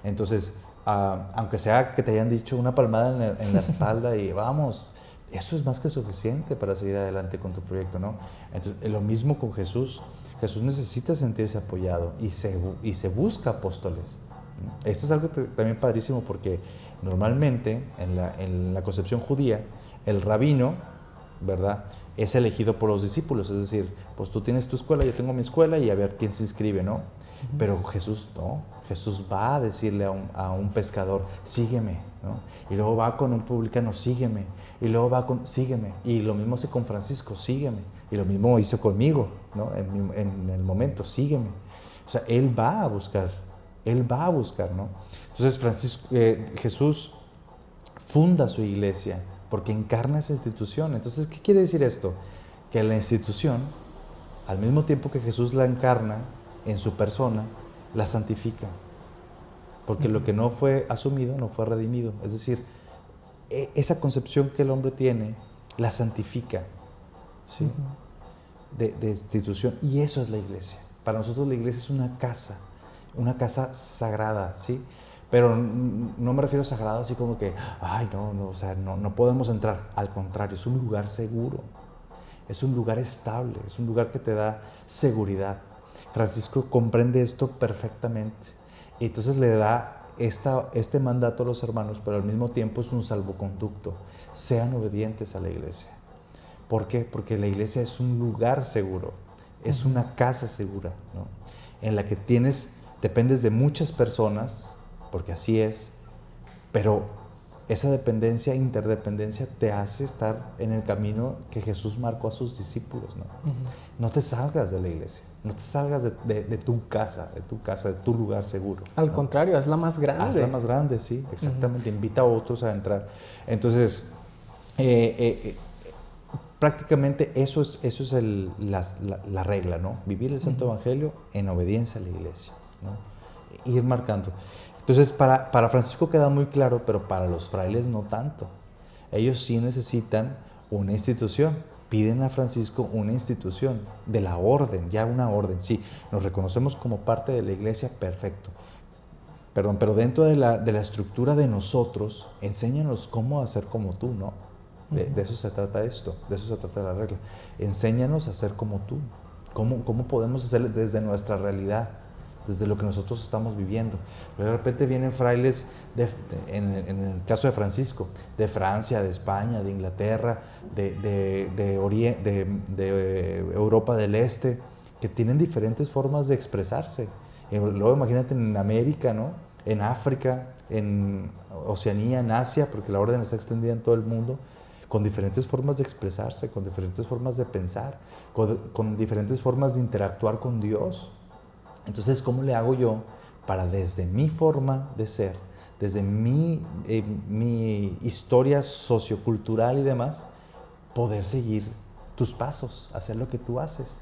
Entonces, aunque sea que te hayan dicho una palmada en la espalda y vamos, eso es más que suficiente para seguir adelante con tu proyecto, ¿no? Entonces, lo mismo con Jesús. Jesús necesita sentirse apoyado y se busca apóstoles. Esto es algo también padrísimo porque Normalmente, en la concepción judía, el rabino, ¿verdad?, es elegido por los discípulos, es decir, pues tú tienes tu escuela, yo tengo mi escuela y a ver quién se inscribe, ¿no? Pero Jesús no, Jesús va a decirle a un pescador, sígueme, ¿no? Y luego va con un publicano, sígueme, y luego va con, sígueme, y lo mismo hace con Francisco, sígueme, y lo mismo hizo conmigo, ¿no? En el momento, sígueme. O sea, él va a buscar, ¿no? Entonces Jesús funda su iglesia porque encarna esa institución. Entonces, ¿qué quiere decir esto? Que la institución, al mismo tiempo que Jesús la encarna en su persona, la santifica. Porque lo que no fue asumido, no fue redimido. Es decir, esa concepción que el hombre tiene, la santifica, ¿sí? De institución. Y eso es la iglesia. Para nosotros la iglesia es una casa sagrada, ¿sí? Pero no me refiero a sagrado así como que, ay, no, o sea, no podemos entrar. Al contrario, es un lugar seguro, es un lugar estable, es un lugar que te da seguridad. Francisco comprende esto perfectamente y entonces le da este mandato a los hermanos, pero al mismo tiempo es un salvoconducto. Sean obedientes a la iglesia. ¿Por qué? Porque la iglesia es un lugar seguro, es una casa segura, ¿no? En la que dependes de muchas personas, porque así es, pero esa dependencia, interdependencia, te hace estar en el camino que Jesús marcó a sus discípulos, ¿no? No te salgas de la iglesia, no te salgas de tu casa, de tu lugar seguro. Al contrario, hazla más grande. Hazla más grande, sí, exactamente. Invita a otros a entrar. Entonces, prácticamente eso es la regla, ¿no? Vivir el Santo Evangelio en obediencia a la iglesia, ¿no? Ir marcando. Entonces, para Francisco queda muy claro, pero para los frailes no tanto. Ellos sí necesitan una institución. Piden a Francisco una institución de la orden, ya una orden. Sí, nos reconocemos como parte de la iglesia, perfecto. Pero dentro de la estructura de nosotros, enséñanos cómo hacer como tú, ¿no? De eso se trata esto, de eso se trata la regla. Enséñanos a ser como tú. ¿Cómo podemos hacer desde nuestra realidad? Desde lo que nosotros estamos viviendo. Pero de repente vienen frailes, en el caso de Francisco, de Francia, de España, de Inglaterra, de Europa del Este, que tienen diferentes formas de expresarse. Y luego imagínate en América, ¿no? En África, en Oceanía, en Asia, porque la orden está extendida en todo el mundo, con diferentes formas de expresarse, con diferentes formas de pensar, con diferentes formas de interactuar con Dios. Entonces, ¿cómo le hago yo para desde mi forma de ser, desde mi historia sociocultural y demás, poder seguir tus pasos, hacer lo que tú haces?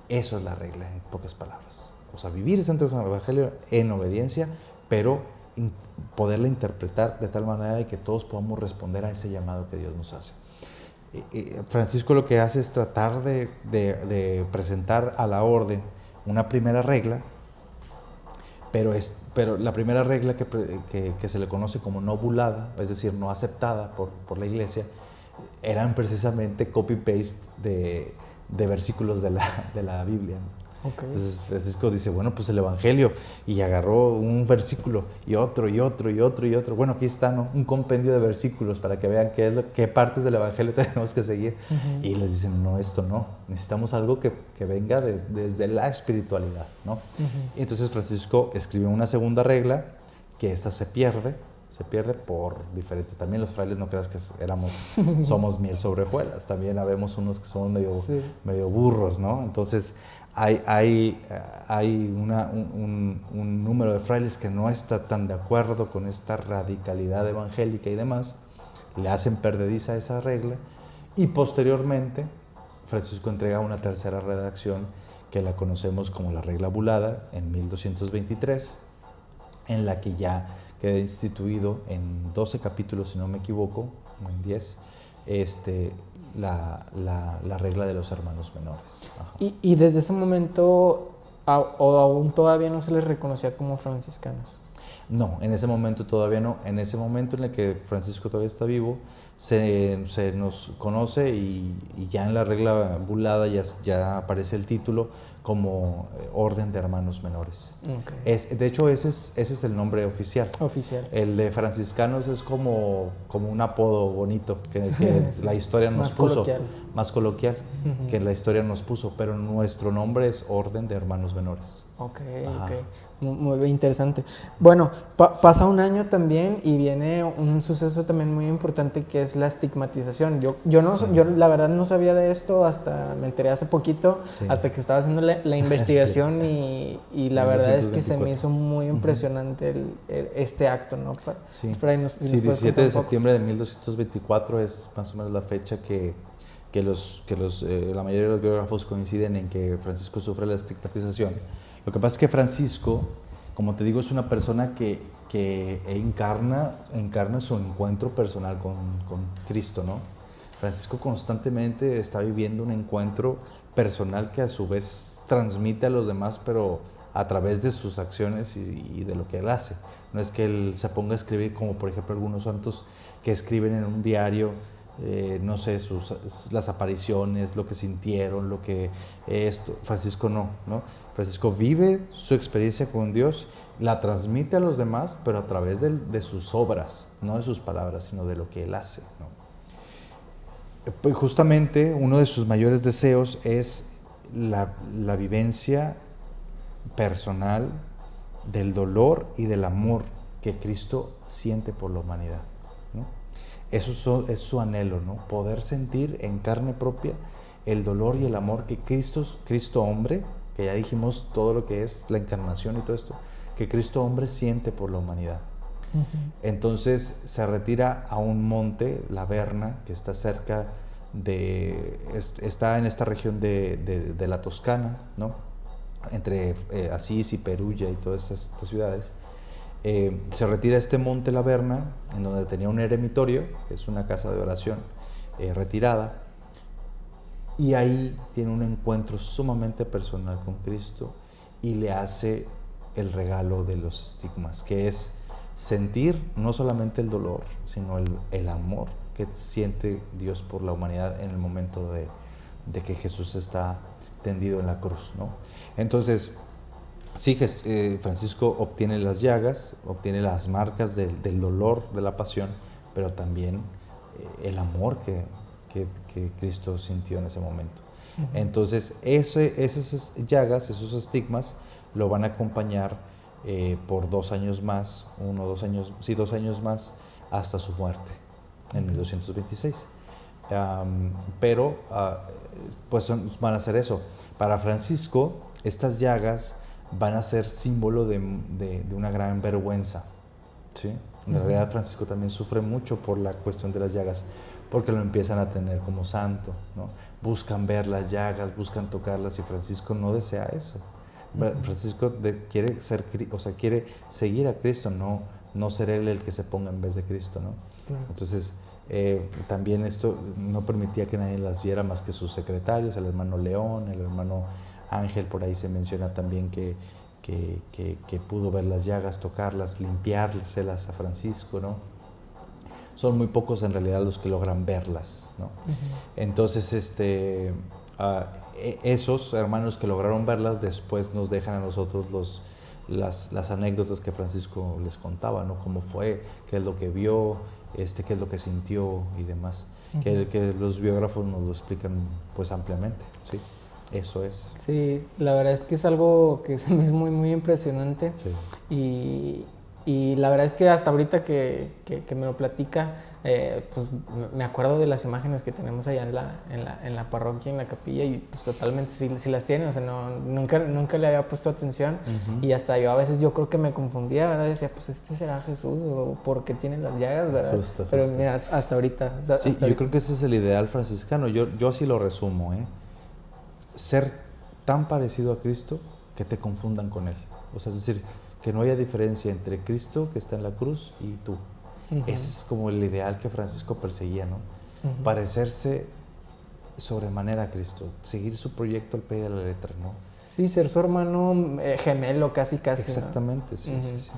Eso es la regla, en pocas palabras. O sea, vivir el Santo Evangelio en obediencia, pero poderla interpretar de tal manera de que todos podamos responder a ese llamado que Dios nos hace. Francisco lo que hace es tratar de presentar a la orden una primera regla, pero la primera regla que se le conoce como no bulada, es decir, no aceptada por la iglesia, eran precisamente copy-paste de versículos de la Biblia. Okay. Entonces Francisco dice, bueno, pues el Evangelio, y agarró un versículo y otro y otro y otro y otro. Bueno, aquí está, ¿no? Un compendio de versículos para que vean qué partes del Evangelio tenemos que seguir. Y les dicen, no, esto no, necesitamos algo que venga desde la espiritualidad, ¿no? Y entonces Francisco escribe una segunda regla, que esta se pierde por diferentes. También los frailes, no creas que somos miel sobre hojuelas, también habemos unos que somos medio burros, ¿no? Entonces hay un número de frailes que no está tan de acuerdo con esta radicalidad evangélica y demás, le hacen perdediza esa regla, y posteriormente Francisco entrega una tercera redacción que la conocemos como la regla bulada en 1223, en la que ya queda instituido en 12 capítulos, si no me equivoco, o en 10, la regla de los hermanos menores. ¿Y desde ese momento o aún todavía no se les reconocía como franciscanos? No, en ese momento todavía no. En ese momento en el que Francisco todavía está vivo, se nos conoce y ya en la regla bulada ya aparece el título como Orden de Hermanos Menores. Okay. De hecho, ese es el nombre oficial. El de franciscanos es como un apodo bonito que sí, la historia nos puso. Más coloquial que la historia nos puso, pero nuestro nombre es Orden de Hermanos Menores. Ok. Muy interesante. Bueno, pasa un año también y viene un suceso también muy importante que es la estigmatización. Yo la verdad no sabía de esto hasta me enteré hace poquito, hasta que estaba haciendo la investigación y la verdad es que se me hizo muy impresionante este acto, ¿no? Sí, 17 de septiembre de 1224 es más o menos la fecha que la mayoría de los biógrafos coinciden en que Francisco sufre la estigmatización. Lo que pasa es que Francisco, como te digo, es una persona que encarna su encuentro personal con Cristo, ¿no? Francisco constantemente está viviendo un encuentro personal que a su vez transmite a los demás, pero a través de sus acciones y de lo que él hace. No es que él se ponga a escribir como por ejemplo algunos santos que escriben en un diario, no sé, las apariciones, lo que sintieron, lo que esto. Francisco no. Francisco vive su experiencia con Dios, la transmite a los demás, pero a través de sus obras, no de sus palabras, sino de lo que él hace, ¿no? Pues justamente uno de sus mayores deseos es la vivencia personal del dolor y del amor que Cristo siente por la humanidad, ¿no? Eso es su anhelo, ¿no? Poder sentir en carne propia el dolor y el amor que Cristo hombre, que ya dijimos todo lo que es la encarnación y todo esto, que Cristo hombre siente por la humanidad. Entonces se retira a un monte, la Verna, que está cerca está en esta región de la Toscana, ¿no? Entre Asís y Perugia y todas estas ciudades. Se retira a este monte, la Verna, en donde tenía un eremitorio, que es una casa de oración retirada, y ahí tiene un encuentro sumamente personal con Cristo y le hace el regalo de los estigmas, que es sentir no solamente el dolor, sino el amor que siente Dios por la humanidad en el momento de que Jesús está tendido en la cruz, ¿no? Entonces, sí, Francisco obtiene las llagas, obtiene las marcas del dolor de la pasión, pero también el amor que Cristo sintió en ese momento. Entonces, esas llagas, esos estigmas, lo van a acompañar por 2 años más, 2 años más, hasta su muerte, en 1226. Pero, pues van a ser eso. Para Francisco, estas llagas van a ser símbolo de una gran vergüenza, ¿sí? En realidad, Francisco también sufre mucho por la cuestión de las llagas, porque lo empiezan a tener como santo, ¿no? Buscan ver las llagas, buscan tocarlas, y Francisco no desea eso. Francisco quiere seguir a Cristo, no ser él el que se ponga en vez de Cristo, ¿no? Claro. Entonces, también esto no permitía que nadie las viera más que sus secretarios, el hermano León, el hermano Ángel. Por ahí se menciona también que pudo ver las llagas, tocarlas, limpiárselas a Francisco, ¿no? Son muy pocos en realidad los que logran verlas, ¿no? Entonces, esos hermanos que lograron verlas después nos dejan a nosotros las anécdotas que Francisco les contaba, ¿no? Cómo fue, qué es lo que vio, qué es lo que sintió y demás. Que los biógrafos nos lo explican pues ampliamente, ¿sí? Eso es. Sí, la verdad es que es algo que se me es muy, muy impresionante. Sí. Y la verdad es que hasta ahorita que me lo platica, pues me acuerdo de las imágenes que tenemos allá en la parroquia, en la capilla, y pues totalmente sí las tiene, o sea, nunca le había puesto atención, y hasta yo a veces yo creo que me confundía, ¿verdad? Decía, pues será Jesús, o ¿por qué tiene las llagas, verdad? Justo. Pero mira, hasta ahorita. Yo creo que ese es el ideal franciscano, yo así lo resumo, ser tan parecido a Cristo que te confundan con Él, o sea, es decir, que no haya diferencia entre Cristo que está en la cruz y tú. Ese es como el ideal que Francisco perseguía, ¿no? Parecerse sobremanera a Cristo, seguir su proyecto al pie de la letra, ¿no? Sí, ser su hermano gemelo casi. Exactamente, ¿no? Sí.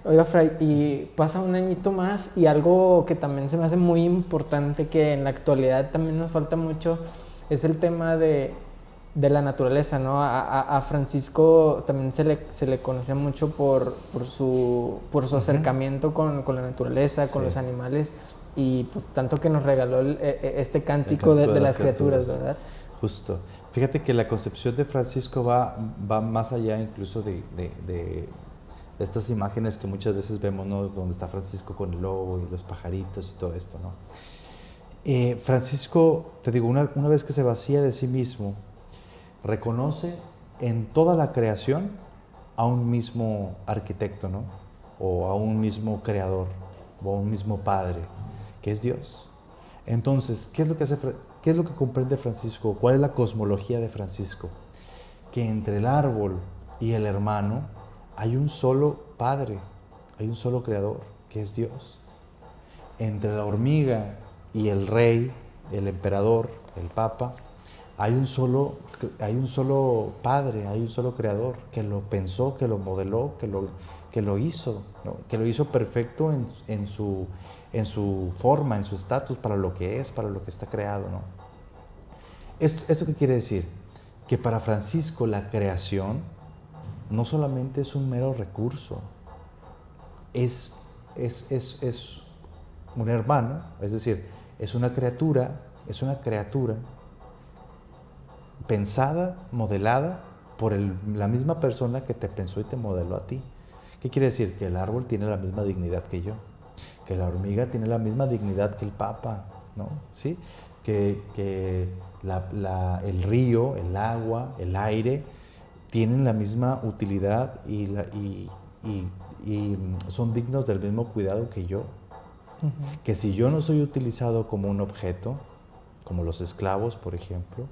Oiga, Fray, y pasa un añito más, y algo que también se me hace muy importante, que en la actualidad también nos falta mucho, es el tema de la naturaleza, ¿no? A Francisco también se le conocía mucho por su acercamiento con la naturaleza, con los animales, y pues tanto que nos regaló este cántico de las criaturas, ¿verdad? Justo. Fíjate que la concepción de Francisco va más allá incluso de estas imágenes que muchas veces vemos, ¿no? Donde está Francisco con el lobo y los pajaritos y todo esto, ¿no? Francisco, te digo, una vez que se vacía de sí mismo, reconoce en toda la creación a un mismo arquitecto, ¿no? O a un mismo creador, o a un mismo padre, que es Dios. Entonces, ¿qué es lo que comprende Francisco? ¿Cuál es la cosmología de Francisco? Que entre el árbol y el hermano hay un solo padre, hay un solo creador, que es Dios. Entre la hormiga y el rey, el emperador, el papa, hay un solo padre, hay un solo creador que lo pensó, que lo modeló, que lo hizo, ¿no? Que lo hizo perfecto en su forma, en su estatus, para lo que es, para lo que está creado, ¿no? ¿Esto qué quiere decir? Que para Francisco la creación no solamente es un mero recurso, es un hermano, es decir, es una criatura pensada, modelada por la misma persona que te pensó y te modeló a ti. ¿Qué quiere decir? Que el árbol tiene la misma dignidad que yo, que la hormiga tiene la misma dignidad que el papa, ¿no? ¿Sí? Que el río, el agua, el aire tienen la misma utilidad y son dignos del mismo cuidado que yo. Uh-huh. Que si yo no soy utilizado como un objeto, como los esclavos, por ejemplo,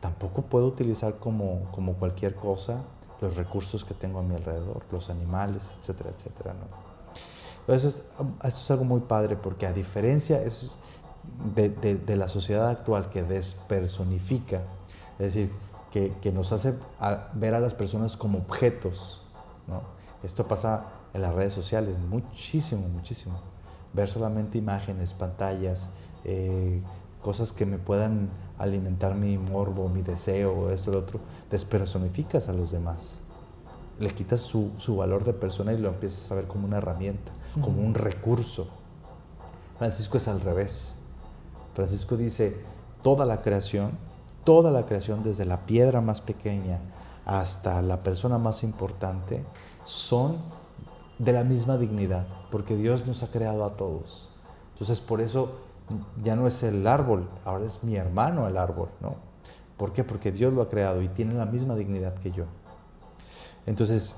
tampoco puedo utilizar como cualquier cosa los recursos que tengo a mi alrededor, los animales, etcétera, etcétera, ¿no? Eso es algo muy padre, porque a diferencia de la sociedad actual que despersonifica, es decir, que nos hace ver a las personas como objetos, ¿no? Esto pasa en las redes sociales muchísimo, muchísimo. Ver solamente imágenes, pantallas, cosas que me puedan alimentar mi morbo, mi deseo, esto, lo otro, despersonificas a los demás. Le quitas su valor de persona y lo empiezas a ver como una herramienta, como un recurso. Francisco es al revés. Francisco dice, toda la creación, desde la piedra más pequeña hasta la persona más importante, son de la misma dignidad, porque Dios nos ha creado a todos. Entonces, por eso ya no es el árbol, ahora es mi hermano el árbol, ¿no? ¿Por qué? Porque Dios lo ha creado y tiene la misma dignidad que yo. Entonces,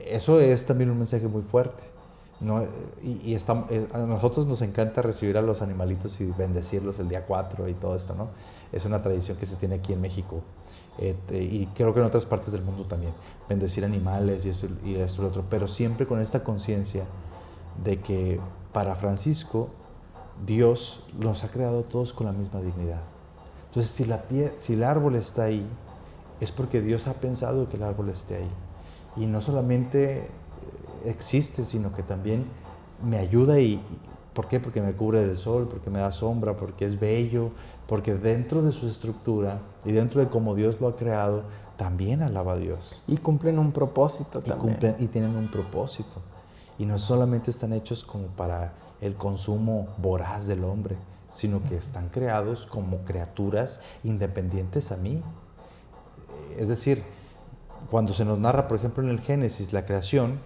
eso es también un mensaje muy fuerte, ¿no? A nosotros nos encanta recibir a los animalitos y bendecirlos el día 4 y todo esto, ¿no? Es una tradición que se tiene aquí en México. Y creo que en otras partes del mundo también, bendecir animales y esto y lo otro, pero siempre con esta conciencia de que para Francisco Dios los ha creado todos con la misma dignidad. Entonces, si el árbol está ahí, es porque Dios ha pensado que el árbol esté ahí. Y no solamente existe, sino que también me ayuda ¿por qué? Porque me cubre del sol, porque me da sombra, porque es bello, porque dentro de su estructura y dentro de cómo Dios lo ha creado, también alaba a Dios. Y cumplen un propósito también. Y tienen un propósito. Y no solamente están hechos como para el consumo voraz del hombre, sino que están creados como criaturas independientes a mí. Es decir, cuando se nos narra, por ejemplo, en el Génesis, la creación,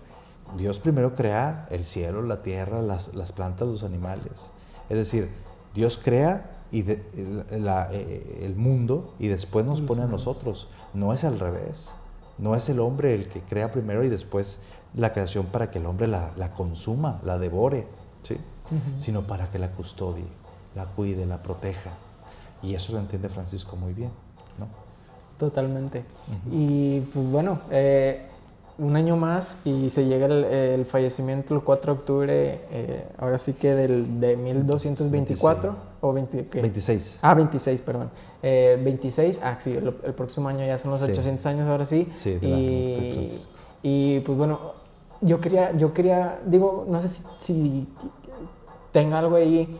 Dios primero crea el cielo, la tierra, las plantas, los animales. Es decir, Dios crea el mundo y después nos pone a nosotros. No es al revés. No es el hombre el que crea primero y después la creación para que el hombre la consuma, la devore, ¿sí? Uh-huh. Sino para que la custodie, la cuide, la proteja. Y eso lo entiende Francisco muy bien, ¿no? Totalmente. Uh-huh. Y pues bueno, un año más y se llega el fallecimiento el 4 de octubre, ahora sí que de 1224 26. O 20, ¿qué? 26. 26, perdón. 26, sí, el próximo año ya son los 800 años ahora sí. Sí, y pues bueno, yo quería, digo, no sé si tenga algo ahí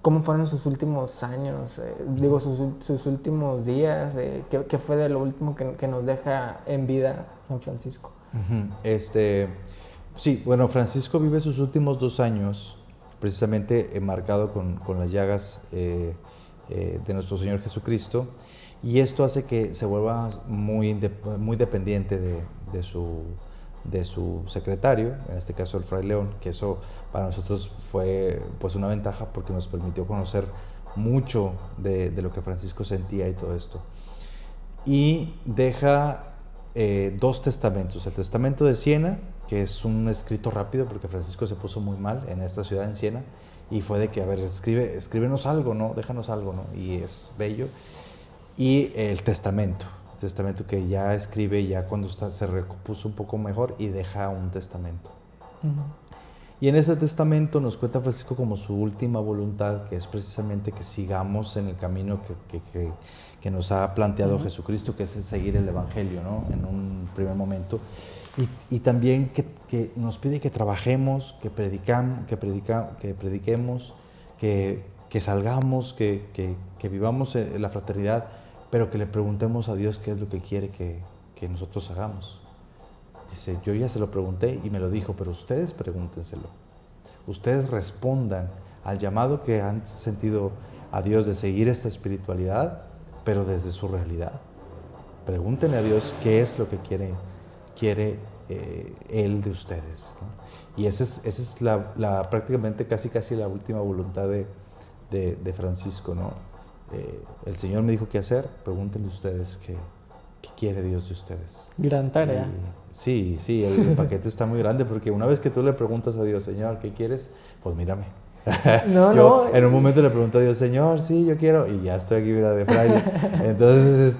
¿Cómo fueron sus últimos años? Sus últimos días. ¿Qué fue de lo último que nos deja en vida San Francisco? Sí, bueno, Francisco vive sus últimos 2 años precisamente marcado con las llagas de nuestro Señor Jesucristo, y esto hace que se vuelva muy dependiente de su secretario, en este caso el Fray León, que eso para nosotros fue pues una ventaja porque nos permitió conocer mucho de lo que Francisco sentía y todo esto. Y deja 2 testamentos, el testamento de Siena, que es un escrito rápido porque Francisco se puso muy mal en esta ciudad, en Siena, y fue de que, a ver, escríbenos algo, ¿no? Déjanos algo, ¿no? Y es bello. Y el testamento que ya escribe ya cuando se recompuso un poco mejor y deja un testamento. Y en ese testamento nos cuenta Francisco como su última voluntad, que es precisamente que sigamos en el camino que nos ha planteado Jesucristo, que es el seguir el Evangelio, ¿no? En un primer momento. Y también que nos pide que trabajemos, que prediquemos, que salgamos, que vivamos en la fraternidad, pero que le preguntemos a Dios qué es lo que quiere que nosotros hagamos. Dice, yo ya se lo pregunté y me lo dijo, pero ustedes pregúntenselo. Ustedes respondan al llamado que han sentido a Dios de seguir esta espiritualidad, pero desde su realidad. Pregúntenle a Dios qué es lo que quiere Él de ustedes, ¿no? Y esa es prácticamente casi la última voluntad de Francisco, ¿no? El Señor me dijo qué hacer, pregúntenle ustedes qué quiere Dios de ustedes. Gran tarea. Sí, el paquete está muy grande porque una vez que tú le preguntas a Dios, Señor, ¿qué quieres? Pues mírame. En un momento le pregunto a Dios, Señor, sí, yo quiero, y ya estoy aquí, mira, de fraile. Entonces,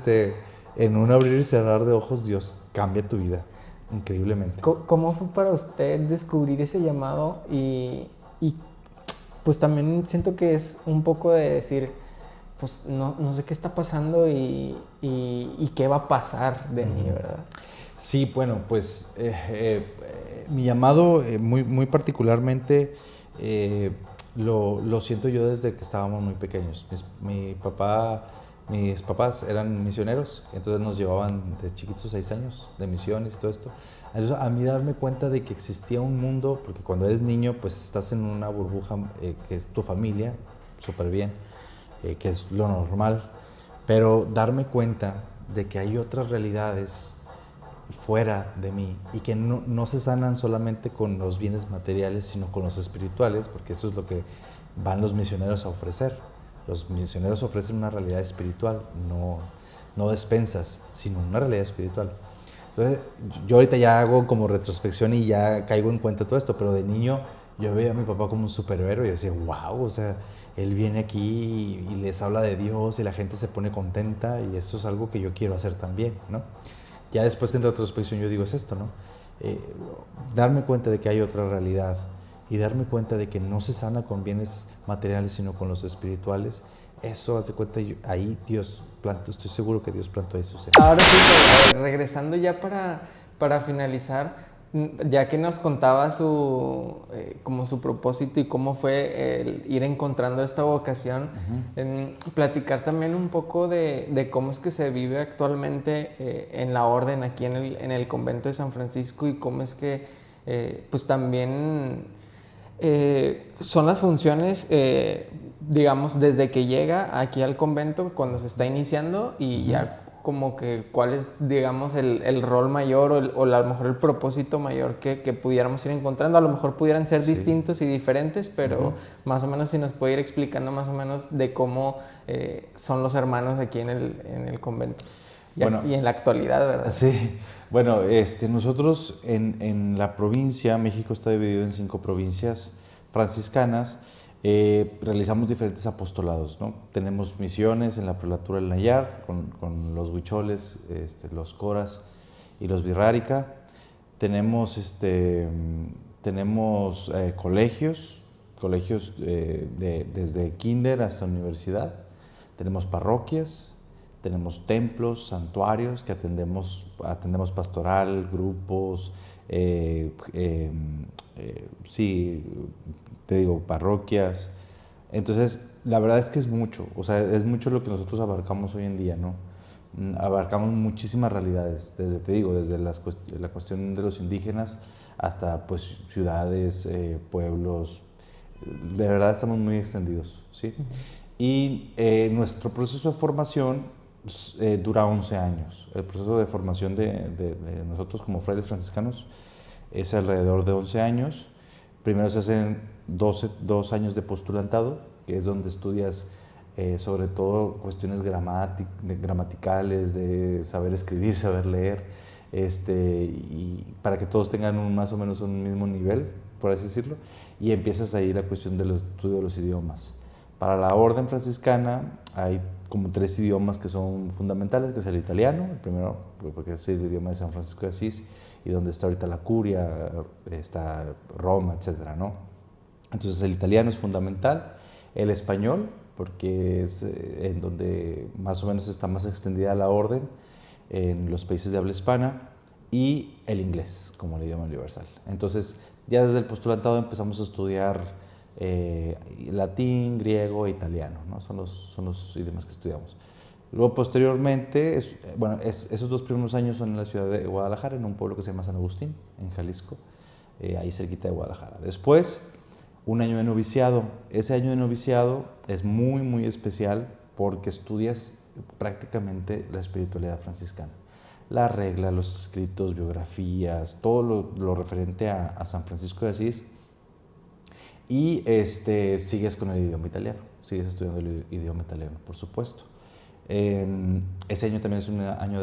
en un abrir y cerrar de ojos, Dios cambia tu vida increíblemente. ¿Cómo fue para usted descubrir ese llamado? Y pues también siento que es un poco de decir, pues no sé qué está pasando y qué va a pasar de mí, ¿verdad? Sí, bueno, pues mi llamado muy particularmente lo siento yo desde que estábamos muy pequeños. Mis papás eran misioneros, entonces nos llevaban de chiquitos 6 años de misiones y todo esto. Entonces, a mí darme cuenta de que existía un mundo, porque cuando eres niño, pues estás en una burbuja que es tu familia, súper bien, que es lo normal, pero darme cuenta de que hay otras realidades fuera de mí y que no se sanan solamente con los bienes materiales, sino con los espirituales, porque eso es lo que van los misioneros a ofrecer. Los misioneros ofrecen una realidad espiritual, no despensas, sino una realidad espiritual. Entonces, yo ahorita ya hago como retrospección y ya caigo en cuenta todo esto, pero de niño yo veía a mi papá como un superhéroe y decía, wow, o sea, él viene aquí y les habla de Dios y la gente se pone contenta y eso es algo que yo quiero hacer también, ¿no? Ya después en retrospección yo digo, es esto, ¿no? Darme cuenta de que hay otra realidad y darme cuenta de que no se sana con bienes materiales, sino con los espirituales. Eso, hace cuenta, ahí Dios plantó, estoy seguro que Dios plantó eso. Ahora sí, regresando ya para finalizar, ya que nos contaba como su propósito y cómo fue el ir encontrando esta vocación, platicar también un poco de cómo es que se vive actualmente en la orden aquí en el convento de San Francisco y cómo es que pues también son las funciones, digamos, desde que llega aquí al convento, cuando se está iniciando y ya como que cuál es, digamos, el rol mayor o a lo mejor el propósito mayor que pudiéramos ir encontrando. A lo mejor pudieran ser distintos y diferentes, pero más o menos si nos puede ir explicando más o menos de cómo son los hermanos aquí en el convento y en la actualidad, ¿verdad? Sí, bueno, nosotros en la provincia, México está dividido en 5 provincias franciscanas. Realizamos diferentes apostolados, ¿no? Tenemos misiones en la prelatura del Nayar con los huicholes, los coras y los birrárica. Tenemos colegios desde kinder hasta universidad. Tenemos parroquias, tenemos templos, santuarios que atendemos pastoral, grupos, sí, te digo, parroquias. Entonces, la verdad es que es mucho, o sea, es mucho lo que nosotros abarcamos hoy en día, ¿no? Abarcamos muchísimas realidades, desde, te digo, desde la cuestión de los indígenas hasta pues ciudades, pueblos, de verdad estamos muy extendidos, ¿sí? Y nuestro proceso de formación dura 11 años. El proceso de formación de nosotros como frailes franciscanos es alrededor de 11 años. Primero se hacen 2 años de postulantado, que es donde estudias sobre todo cuestiones gramaticales, de saber escribir, saber leer, y para que todos tengan más o menos un mismo nivel, por así decirlo, y empiezas ahí la cuestión del estudio de los idiomas. Para la orden franciscana hay como 3 idiomas que son fundamentales, que es el italiano, el primero, porque es el idioma de San Francisco de Asís, y donde está ahorita la curia, está Roma, etcétera, ¿no? Entonces el italiano es fundamental, el español, porque es en donde más o menos está más extendida la orden, en los países de habla hispana, y el inglés como el idioma universal. Entonces ya desde el postulantado empezamos a estudiar latín, griego e italiano, ¿no? Son los idiomas que estudiamos. Luego, posteriormente, esos 2 primeros años son en la ciudad de Guadalajara, en un pueblo que se llama San Agustín, en Jalisco, ahí cerquita de Guadalajara. Después, un año de noviciado. Ese año de noviciado es muy, muy especial porque estudias prácticamente la espiritualidad franciscana. La regla, los escritos, biografías, todo lo referente a San Francisco de Asís. Y sigues con el idioma italiano, sigues estudiando el idioma italiano, por supuesto. Ese año también es un año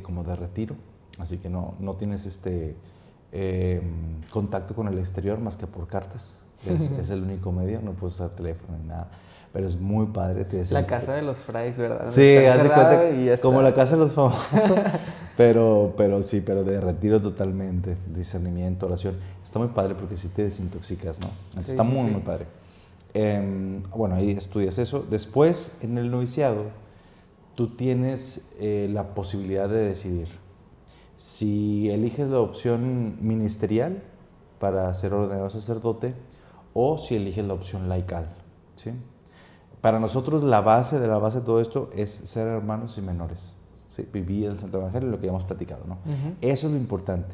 como de retiro, así que no tienes contacto con el exterior más que por cartas. Es el único medio, no puedes usar teléfono ni nada. Pero es muy padre. La casa de los frailes, ¿verdad? Sí, haz de cuenta, como la casa de los famosos. pero de retiro totalmente, discernimiento, oración. Está muy padre porque sí te desintoxicas, ¿no? Entonces está muy, muy padre. Bueno, ahí estudias eso. Después, en el noviciado, tú tienes la posibilidad de decidir si eliges la opción ministerial para ser ordenado sacerdote o si eliges la opción laical, ¿sí? Para nosotros la base de todo esto es ser hermanos y menores, ¿sí? Vivir el Santo Evangelio, lo que ya hemos platicado, ¿no? Eso es lo importante.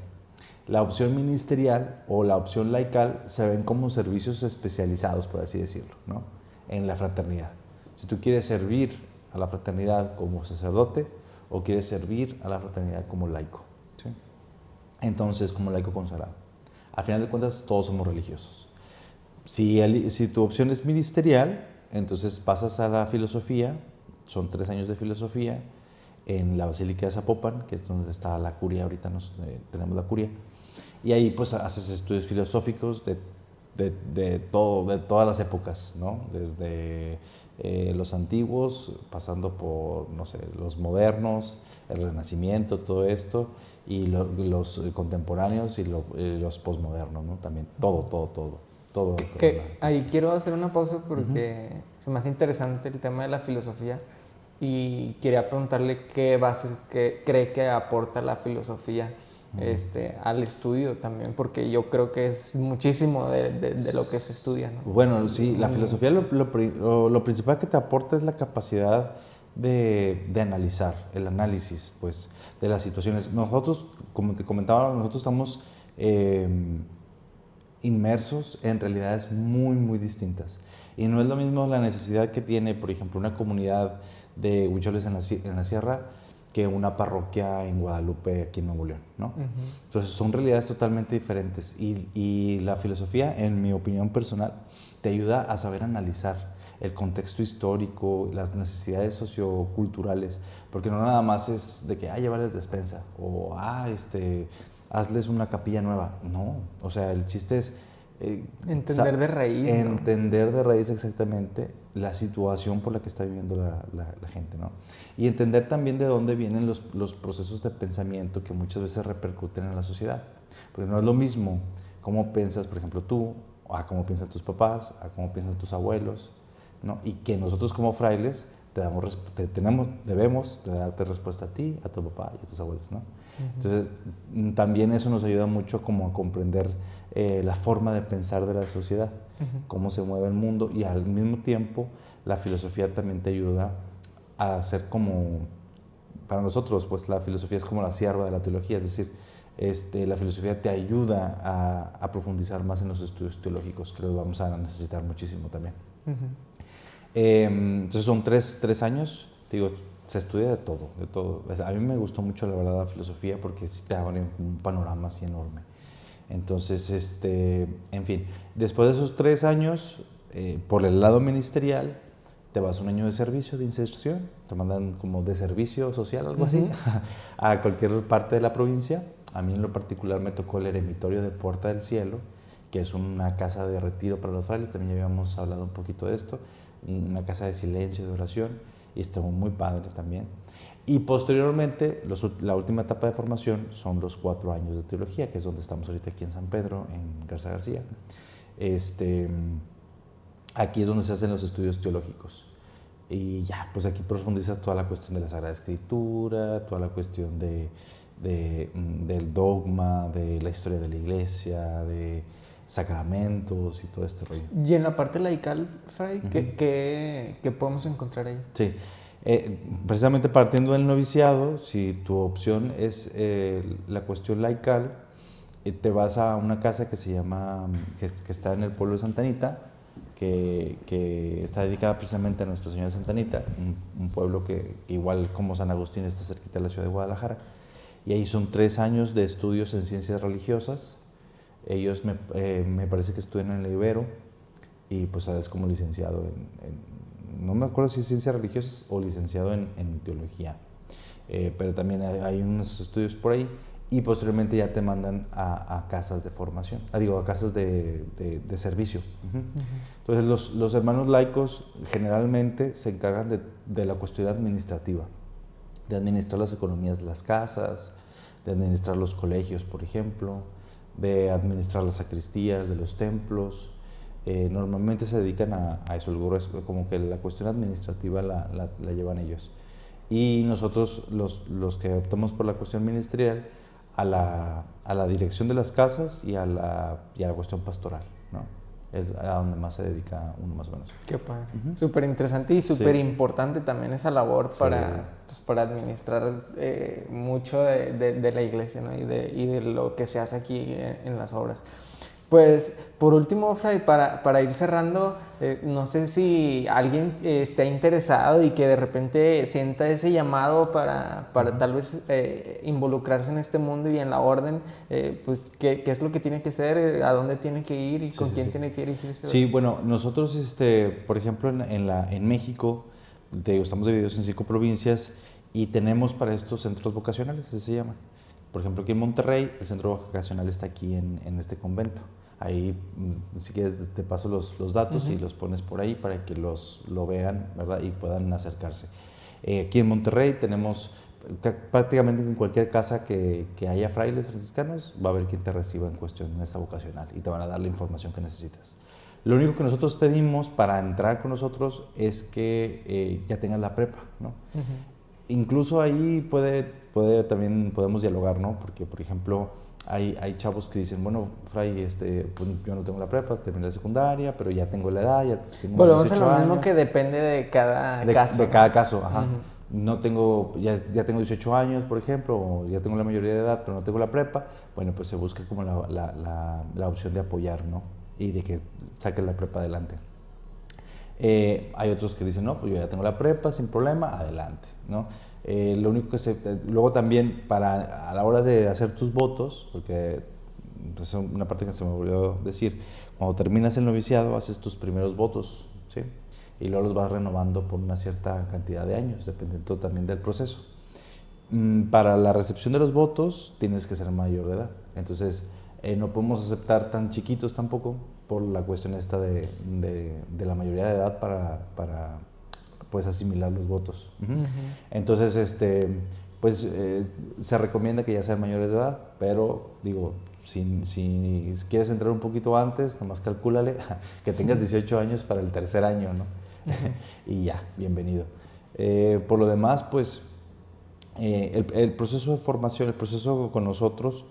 La opción ministerial o la opción laical se ven como servicios especializados, por así decirlo, ¿no? En la fraternidad. Si tú quieres servir a la fraternidad como sacerdote o quieres servir a la fraternidad como laico, ¿sí? Entonces, como laico consagrado. Al final de cuentas, todos somos religiosos. Si tu opción es ministerial, entonces pasas a la filosofía, son 3 años de filosofía en la Basílica de Zapopan, que es donde está la curia, ahorita tenemos la curia, y ahí pues haces estudios filosóficos de todas las épocas, ¿no? Desde los antiguos, pasando por, no sé, los modernos, el Renacimiento, todo esto, y los contemporáneos y los posmodernos, ¿no? También, todo. Ahí quiero hacer una pausa porque se me hace interesante el tema de la filosofía y quería preguntarle qué bases cree que aporta la filosofía al estudio también, porque yo creo que es muchísimo de lo que se estudia, ¿no? Bueno, sí, la filosofía lo principal que te aporta es la capacidad de analizar, el análisis, pues, de las situaciones. Nosotros, como te comentaba, nosotros estamos inmersos en realidades muy, muy distintas. Y no es lo mismo la necesidad que tiene, por ejemplo, una comunidad de huicholes en la sierra que una parroquia en Guadalupe, aquí en Nuevo León, ¿no? Entonces son realidades totalmente diferentes y la filosofía, en mi opinión personal, te ayuda a saber analizar el contexto histórico, las necesidades socioculturales, porque no nada más es de que, llévales despensa o, hazles una capilla nueva. No, o sea, el chiste es entender de raíz. Entender de raíz exactamente la situación por la que está viviendo la gente, ¿no? Y entender también de dónde vienen los procesos de pensamiento que muchas veces repercuten en la sociedad. Porque no es lo mismo cómo piensas, por ejemplo, tú, a cómo piensan tus papás, a cómo piensan tus abuelos, ¿no? Y que nosotros como frailes debemos de darte respuesta a ti, a tu papá y a tus abuelos, ¿no? Entonces, también eso nos ayuda mucho como a comprender la forma de pensar de la sociedad, cómo se mueve el mundo, y al mismo tiempo la filosofía también te ayuda a hacer como, para nosotros, pues la filosofía es como la sierva de la teología, es decir, la filosofía te ayuda a profundizar más en los estudios teológicos, que los vamos a necesitar muchísimo también. Entonces son tres años, digo, se estudia de todo, de todo. A mí me gustó mucho, la verdad, la filosofía, porque sí te da un panorama así enorme. Entonces, en fin, después de esos 3 años, por el lado ministerial, te vas un año de servicio, de inserción, te mandan como de servicio social, algo así, a cualquier parte de la provincia. A mí en lo particular me tocó el eremitorio de Puerta del Cielo, que es una casa de retiro para los frailes, también ya habíamos hablado un poquito de esto, una casa de silencio, de oración, y estuvo muy padre también. Y posteriormente, la última etapa de formación son los 4 años de teología, que es donde estamos ahorita aquí en San Pedro, en Garza García. Aquí es donde se hacen los estudios teológicos. Y ya, pues aquí profundizas toda la cuestión de la Sagrada Escritura, toda la cuestión del dogma, de la historia de la iglesia, de sacramentos y todo este rollo. Y en la parte laical, Fray, ¿qué podemos encontrar ahí? Sí, precisamente partiendo del noviciado, si tu opción es la cuestión laical, te vas a una casa que se llama, que está en el pueblo de Santa Anita, que está dedicada precisamente a Nuestra Señora de Santa Anita, un pueblo que igual como San Agustín está cerquita de la ciudad de Guadalajara. Y ahí son 3 años de estudios en ciencias religiosas. Ellos me parece que estudian en la Ibero, y pues es como licenciado no me acuerdo si es ciencias religiosas o licenciado en teología, pero también hay unos estudios por ahí, y posteriormente ya te mandan a casas de formación, a casas de servicio. Entonces los hermanos laicos generalmente se encargan de la cuestión administrativa, de administrar las economías de las casas, de administrar los colegios, por ejemplo, de administrar las sacristías de los templos. Normalmente se dedican a eso, como que la cuestión administrativa la llevan ellos. Y nosotros, los que optamos por la cuestión ministerial, a la dirección de las casas y a la cuestión pastoral, ¿no? Es a donde más se dedica uno, más o menos. Qué padre. Súper interesante y súper importante también esa labor para administrar mucho de la iglesia, ¿no? y de lo que se hace aquí en las obras. Pues por último, Fray, para ir cerrando, no sé si alguien esté interesado y que de repente sienta ese llamado para tal vez involucrarse en este mundo y en la orden, pues ¿qué es lo que tiene que hacer? ¿A dónde tiene que ir? ¿Y con quién tiene que dirigirse? Sí, bueno, nosotros, por ejemplo, en México, estamos divididos en 5 provincias y tenemos para estos centros vocacionales, así se llaman. Por ejemplo, aquí en Monterrey, el centro vocacional está aquí en este convento. Ahí, si quieres, te paso los datos y los pones por ahí para que lo vean, ¿verdad? Y puedan acercarse. Aquí en Monterrey tenemos prácticamente en cualquier casa que haya frailes franciscanos, va a haber quien te reciba en cuestión en esta vocacional y te van a dar la información que necesitas. Lo único que nosotros pedimos para entrar con nosotros es que ya tengas la prepa, ¿no? Incluso ahí también podemos dialogar, ¿no? Porque, por ejemplo, hay chavos que dicen, bueno, Fray, pues yo no tengo la prepa, terminé la secundaria, pero ya tengo la edad, ya tengo Volvemos a lo mismo, que depende de cada caso. De cada caso, ajá. No tengo, ya tengo 18 años, por ejemplo, o ya tengo la mayoría de edad, pero no tengo la prepa. Bueno, pues se busca como la opción de apoyar, ¿no? Y de que saques la prepa adelante. Hay otros que dicen, no, pues yo ya tengo la prepa, sin problema, adelante, ¿no? Lo único que luego también a la hora de hacer tus votos, porque es una parte que se me olvidó decir, cuando terminas el noviciado haces tus primeros votos, ¿sí? Y luego los vas renovando por una cierta cantidad de años, dependiendo también del proceso. Para la recepción de los votos tienes que ser mayor de edad, entonces no podemos aceptar tan chiquitos tampoco por la cuestión esta de la mayoría de edad para pues asimilar los votos. Entonces, pues se recomienda que ya sean mayores de edad, pero digo, si quieres entrar un poquito antes, nomás calcúlale que tengas 18 años para el tercer año, ¿no? Y ya, bienvenido. Por lo demás, pues el proceso de formación, el proceso con nosotros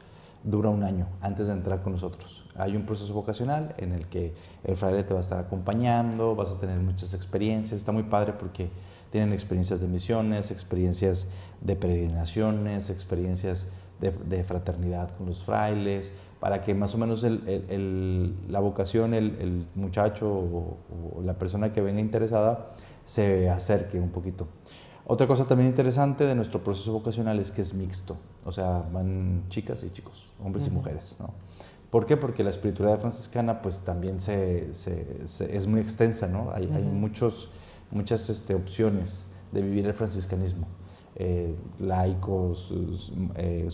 dura un año antes de entrar con nosotros. Hay un proceso vocacional en el que el fraile te va a estar acompañando, vas a tener muchas experiencias. Está muy padre porque tienen experiencias de misiones, experiencias de peregrinaciones, experiencias de fraternidad con los frailes, para que más o menos la vocación, el muchacho o la persona que venga interesada se acerque un poquito. Otra cosa también interesante de nuestro proceso vocacional es que es mixto, o sea, van chicas y chicos, hombres y mujeres, ¿no? ¿Por qué? Porque la espiritualidad franciscana pues también es muy extensa, ¿no? Hay muchas opciones de vivir el franciscanismo. Laicos,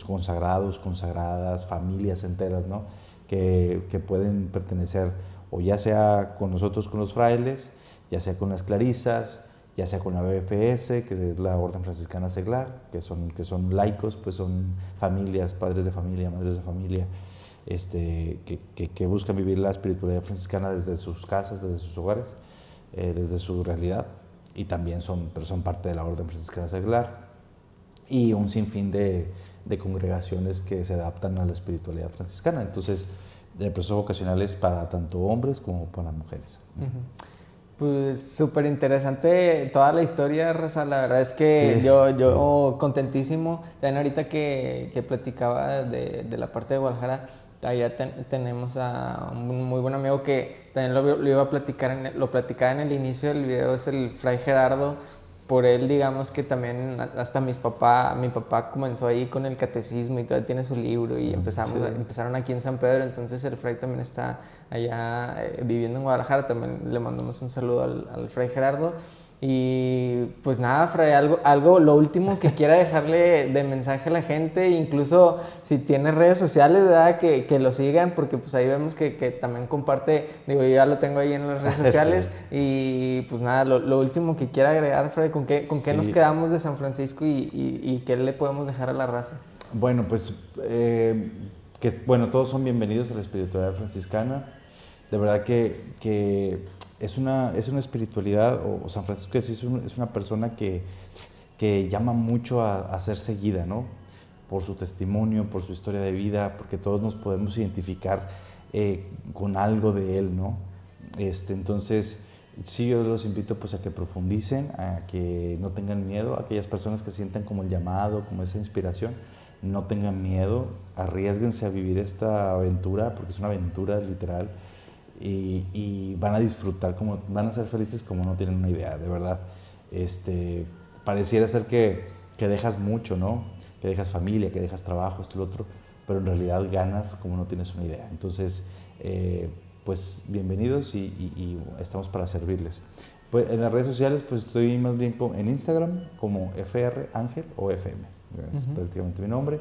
consagrados, consagradas, familias enteras, ¿no? Que pueden pertenecer o ya sea con nosotros, con los frailes, ya sea con las clarisas, ya sea con la BFS, que es la Orden Franciscana Seglar, que son laicos, pues son familias, padres de familia, madres de familia, que buscan vivir la espiritualidad franciscana desde sus casas, desde sus hogares, desde su realidad, y también son parte de la Orden Franciscana Seglar, y un sinfín de congregaciones que se adaptan a la espiritualidad franciscana. Entonces, el proceso vocacional es para tanto hombres como para mujeres. Pues súper interesante toda la historia, Raza. La verdad es que sí, yo contentísimo. También ahorita que platicaba de la parte de Guadalajara, allá tenemos a un muy buen amigo que también lo iba a platicar, lo platicaba en el inicio del video, es el Fray Gerardo. Por él, digamos que también hasta mi papá comenzó ahí con el catecismo y todavía tiene su libro y empezaron aquí en San Pedro, entonces el Fray también está allá viviendo en Guadalajara, también le mandamos un saludo al Fray Gerardo. Y pues nada, Fray, lo último que quiera dejarle de mensaje a la gente, incluso si tiene redes sociales, ¿verdad? Que lo sigan, porque pues ahí vemos que también comparte, digo, yo ya lo tengo ahí en las redes sociales. Y pues nada, lo último que quiera agregar, Fray, ¿con qué nos quedamos de San Francisco y qué le podemos dejar a la raza? Bueno, pues todos son bienvenidos a la espiritualidad franciscana. De verdad que es una espiritualidad, o San Francisco es una persona que llama mucho a ser seguida, ¿no? Por su testimonio, por su historia de vida, porque todos nos podemos identificar con algo de él, ¿no? Entonces, sí, yo los invito pues a que profundicen, a que no tengan miedo, a aquellas personas que sientan como el llamado, como esa inspiración, no tengan miedo, arriésguense a vivir esta aventura, porque es una aventura literal. Y van a disfrutar, van a ser felices como no tienen una idea, de verdad. Pareciera ser que dejas mucho, ¿no? Que dejas familia, que dejas trabajo, esto y lo otro, pero en realidad ganas como no tienes una idea. Entonces, pues bienvenidos y estamos para servirles. Pues en las redes sociales, pues estoy más bien en Instagram como FR Ángel o FM, es prácticamente mi nombre.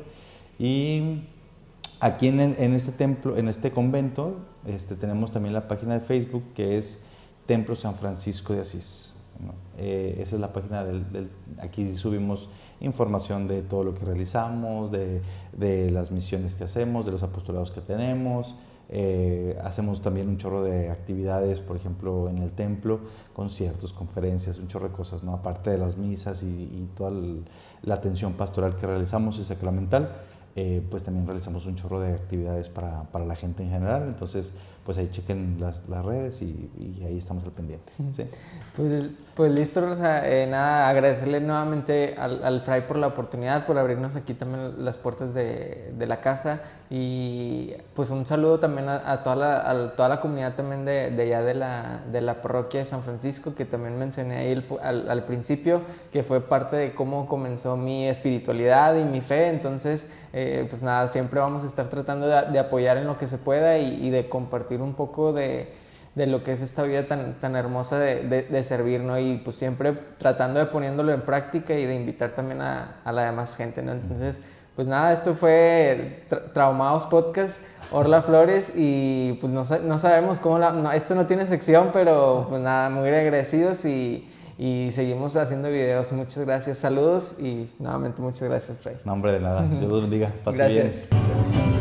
Y aquí en este templo, en este convento, tenemos también la página de Facebook que es Templo San Francisco de Asís, ¿no? Esa es la página aquí subimos información de todo lo que realizamos, de las misiones que hacemos, de los apostolados que tenemos. Hacemos también un chorro de actividades, por ejemplo, en el templo, conciertos, conferencias, un chorro de cosas, ¿no? Aparte de las misas y toda la atención pastoral que realizamos y sacramental. Pues también realizamos un chorro de actividades para la gente en general. Entonces, pues ahí chequen las redes y ahí estamos al pendiente. ¿Sí? Pues listo, Rosa. Nada, agradecerle nuevamente al Fray por la oportunidad, por abrirnos aquí también las puertas de la casa. Y pues un saludo también a toda la comunidad también de allá de la parroquia de San Francisco, que también mencioné ahí al principio, que fue parte de cómo comenzó mi espiritualidad y mi fe. Entonces, pues nada, siempre vamos a estar tratando de apoyar en lo que se pueda y de compartir un poco de lo que es esta vida tan hermosa de servir, ¿no? Y pues siempre tratando de poniéndolo en práctica y de invitar también a la demás gente, ¿no? Entonces, pues nada, esto fue Traumados Podcast, Orla Flores, y pues no sabemos cómo esto no tiene sección, pero pues nada, muy agradecidos y seguimos haciendo videos. Muchas gracias, saludos y nuevamente muchas gracias, Fray. No, hombre, de nada. Dios los bendiga. Pase gracias. Bien.